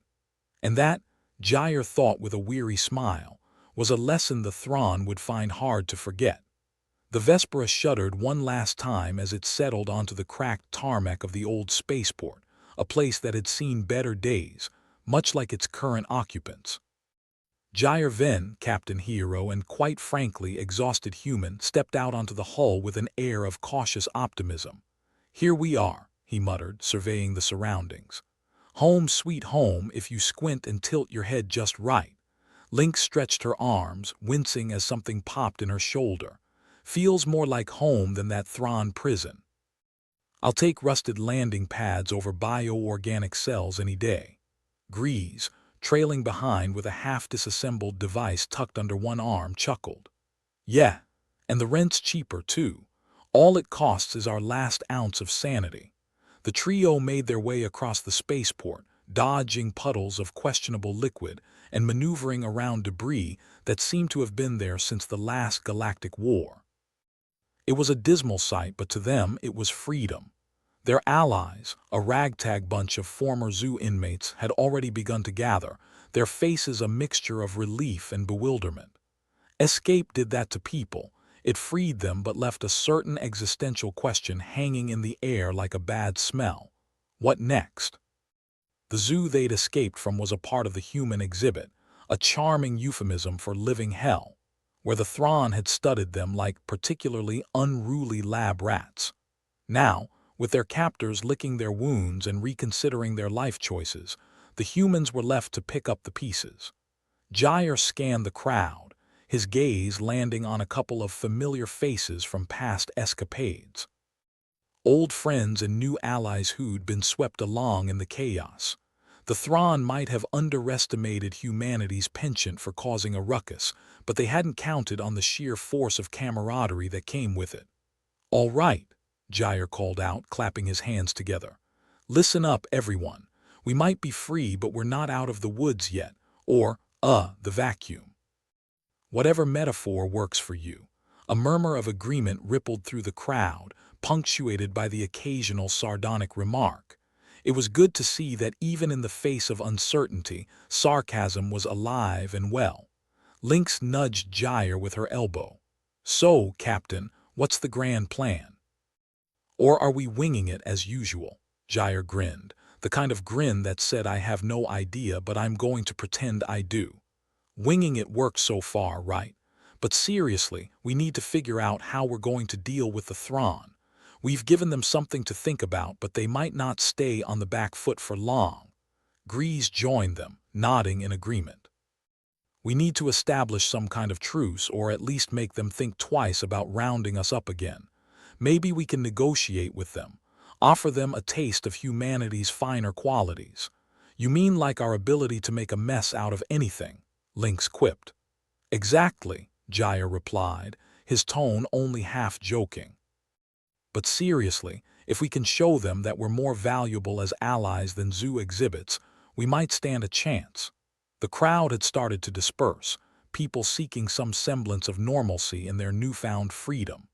And that, Gyre thought with a weary smile, was a lesson the Thrawn would find hard to forget. The Vespera shuddered one last time as it settled onto the cracked tarmac of the old spaceport, a place that had seen better days, much like its current occupants. Gyre Ven, Captain Hero and quite frankly exhausted human, stepped out onto the hull with an air of cautious optimism. "Here we are," he muttered, surveying the surroundings. "Home sweet home if you squint and tilt your head just right." Lynx stretched her arms, wincing as something popped in her shoulder. "Feels more like home than that Thrawn prison. I'll take rusted landing pads over bioorganic cells any day." Grease, trailing behind with a half-disassembled device tucked under one arm, chuckled. "Yeah, and the rent's cheaper too. All it costs is our last ounce of sanity." The trio made their way across the spaceport, dodging puddles of questionable liquid and maneuvering around debris that seemed to have been there since the last Galactic War. It was a dismal sight, but to them it was freedom. Their allies, a ragtag bunch of former zoo inmates, had already begun to gather, their faces a mixture of relief and bewilderment. Escape did that to people. It freed them but left a certain existential question hanging in the air like a bad smell. What next? The zoo they'd escaped from was a part of the human exhibit, a charming euphemism for living hell, where the Thrawn had studied them like particularly unruly lab rats. Now, with their captors licking their wounds and reconsidering their life choices, the humans were left to pick up the pieces. Gyre scanned the crowd, his gaze landing on a couple of familiar faces from past escapades. Old friends and new allies who'd been swept along in the chaos. The Thrawn might have underestimated humanity's penchant for causing a ruckus, but they hadn't counted on the sheer force of camaraderie that came with it. "All right," Gyre called out, clapping his hands together. "Listen up, everyone. We might be free, but we're not out of the woods yet, or, the vacuum. Whatever metaphor works for you." A murmur of agreement rippled through the crowd, punctuated by the occasional sardonic remark. It was good to see that even in the face of uncertainty, sarcasm was alive and well. Lynx nudged Gyre with her elbow. "So, Captain, what's the grand plan? Or are we winging it as usual?" Gyre grinned, the kind of grin that said, "I have no idea, but I'm going to pretend I do." "Winging it works so far, right? But seriously, we need to figure out how we're going to deal with the Thrawn. We've given them something to think about, but they might not stay on the back foot for long." Grease joined them, nodding in agreement. We need to establish some kind of truce, or at least make them think twice about rounding us up again. Maybe we can negotiate with them, offer them a taste of humanity's finer qualities. You mean like our ability to make a mess out of anything? Lynx quipped. Exactly, Gyre replied, his tone only half joking. But seriously, if we can show them that we're more valuable as allies than zoo exhibits, we might stand a chance. The crowd had started to disperse, people seeking some semblance of normalcy in their newfound freedom.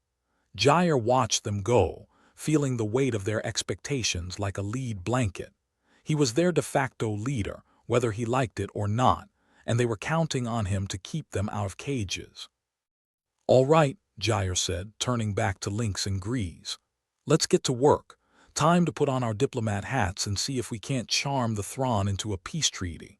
Gyre watched them go, feeling the weight of their expectations like a lead blanket. He was their de facto leader, whether he liked it or not, and they were counting on him to keep them out of cages. All right, Gyre said, turning back to Lynx and Grease. Let's get to work. Time to put on our diplomat hats and see if we can't charm the Thrawn into a peace treaty.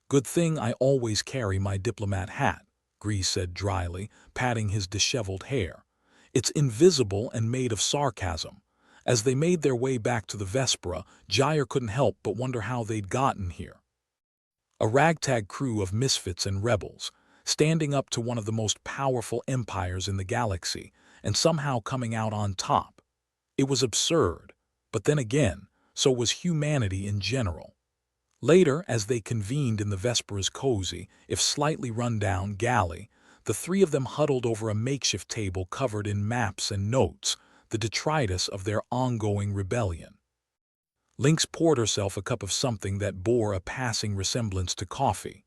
Good thing I always carry my diplomat hat, Grease said dryly, patting his disheveled hair. It's invisible and made of sarcasm. As they made their way back to the Vespera, Gyre couldn't help but wonder how they'd gotten here. A ragtag crew of misfits and rebels, standing up to one of the most powerful empires in the galaxy, and somehow coming out on top. It was absurd, but then again, so was humanity in general. Later, as they convened in the Vespera's cozy, if slightly run-down galley, the three of them huddled over a makeshift table covered in maps and notes, the detritus of their ongoing rebellion. Lynx poured herself a cup of something that bore a passing resemblance to coffee.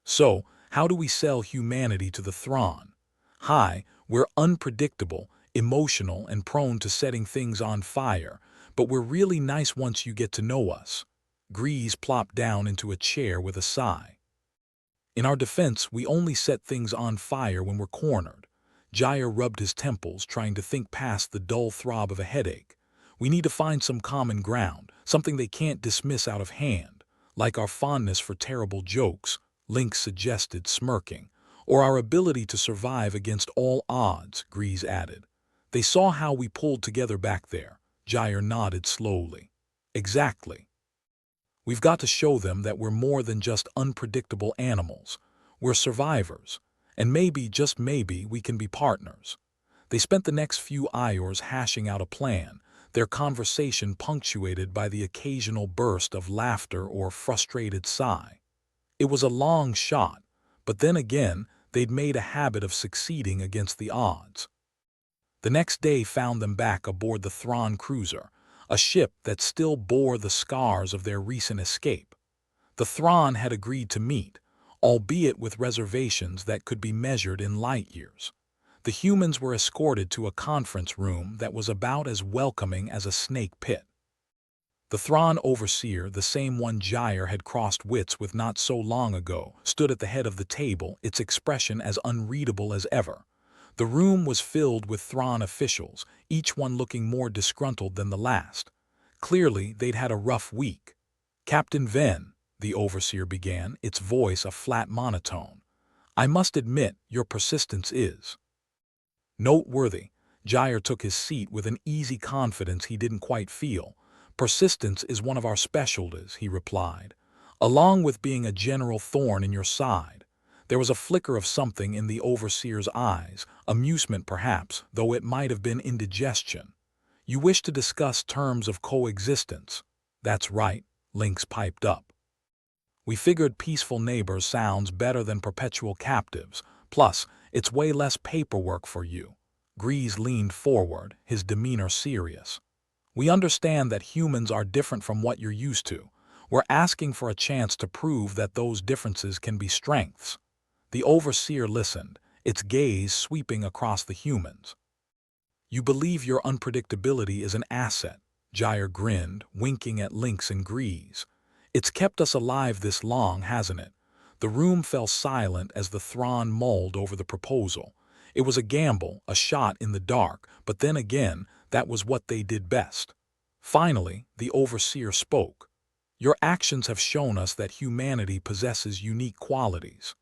So, how do we sell humanity to the Thrawn? Hi, we're unpredictable, emotional, and prone to setting things on fire, but we're really nice once you get to know us. Grease plopped down into a chair with a sigh. In our defense, we only set things on fire when we're cornered. Gyre rubbed his temples, trying to think past the dull throb of a headache. We need to find some common ground, something they can't dismiss out of hand, like our fondness for terrible jokes, Lynx suggested, smirking, or our ability to survive against all odds, Grease added. They saw how we pulled together back there. Gyre nodded slowly. Exactly. We've got to show them that we're more than just unpredictable animals. We're survivors, and maybe, just maybe, we can be partners. They spent the next few hours hashing out a plan, their conversation punctuated by the occasional burst of laughter or frustrated sigh. It was a long shot, but then again, they'd made a habit of succeeding against the odds. The next day found them back aboard the Thrawn cruiser, a ship that still bore the scars of their recent escape. The Thrawn had agreed to meet, albeit with reservations that could be measured in light years. The humans were escorted to a conference room that was about as welcoming as a snake pit. The Thrawn overseer, the same one Gyre had crossed wits with not so long ago, stood at the head of the table, its expression as unreadable as ever. The room was filled with Thrawn officials, each one looking more disgruntled than the last. Clearly, they'd had a rough week. Captain Ven, the overseer began, its voice a flat monotone. I must admit, your persistence is noteworthy. Gyre took his seat with an easy confidence he didn't quite feel. Persistence is one of our specialties, he replied, along with being a general thorn in your side. There was a flicker of something in the overseer's eyes, amusement perhaps, though it might have been indigestion. You wish to discuss terms of coexistence. That's right, Lynx piped up. We figured peaceful neighbors sounds better than perpetual captives. Plus, it's way less paperwork for you. Grease leaned forward, his demeanor serious. We understand that humans are different from what you're used to. We're asking for a chance to prove that those differences can be strengths. The overseer listened, its gaze sweeping across the humans. You believe your unpredictability is an asset, Gyre grinned, winking at Lynx and Grease. It's kept us alive this long, hasn't it? The room fell silent as the Thrawn mulled over the proposal. It was a gamble, a shot in the dark, but then again, that was what they did best. Finally, the overseer spoke. Your actions have shown us that humanity possesses unique qualities.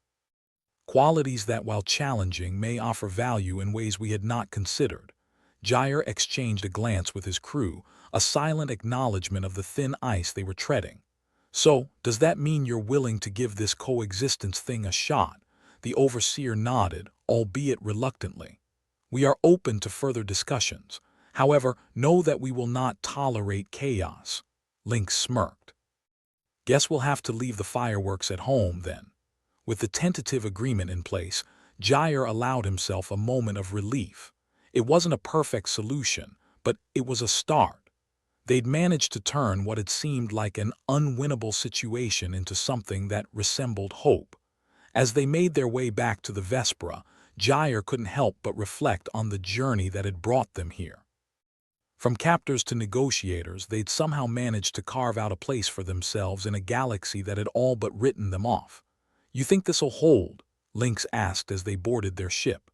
Qualities that, while challenging, may offer value in ways we had not considered. Gyre exchanged a glance with his crew, a silent acknowledgement of the thin ice they were treading. So, does that mean you're willing to give this coexistence thing a shot? The overseer nodded, albeit reluctantly. "We are open to further discussions. However, know that we will not tolerate chaos." Link smirked. "Guess we'll have to leave the fireworks at home, then." With the tentative agreement in place, Jair allowed himself a moment of relief. It wasn't a perfect solution, but it was a start. They'd managed to turn what had seemed like an unwinnable situation into something that resembled hope. As they made their way back to the Vespera, Jair couldn't help but reflect on the journey that had brought them here. From captors to negotiators, they'd somehow managed to carve out a place for themselves in a galaxy that had all but written them off. "You think this'll hold?" Lynx asked as they boarded their ship.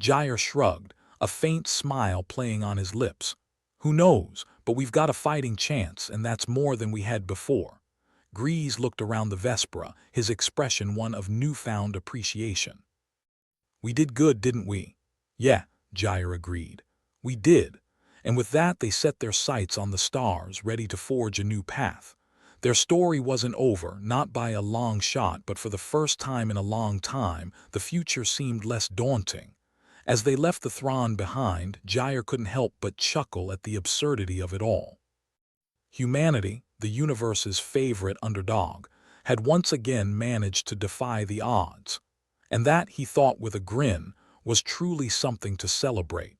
Jair shrugged, a faint smile playing on his lips. "Who knows, but we've got a fighting chance, and that's more than we had before." Grease looked around the Vespera, his expression one of newfound appreciation. "We did good, didn't we?" "Yeah," Jair agreed. "We did." And with that they set their sights on the stars, ready to forge a new path. Their story wasn't over, not by a long shot, but for the first time in a long time, the future seemed less daunting. As they left the Thrawn behind, Jair couldn't help but chuckle at the absurdity of it all. Humanity, the universe's favorite underdog, had once again managed to defy the odds. And that, he thought with a grin, was truly something to celebrate.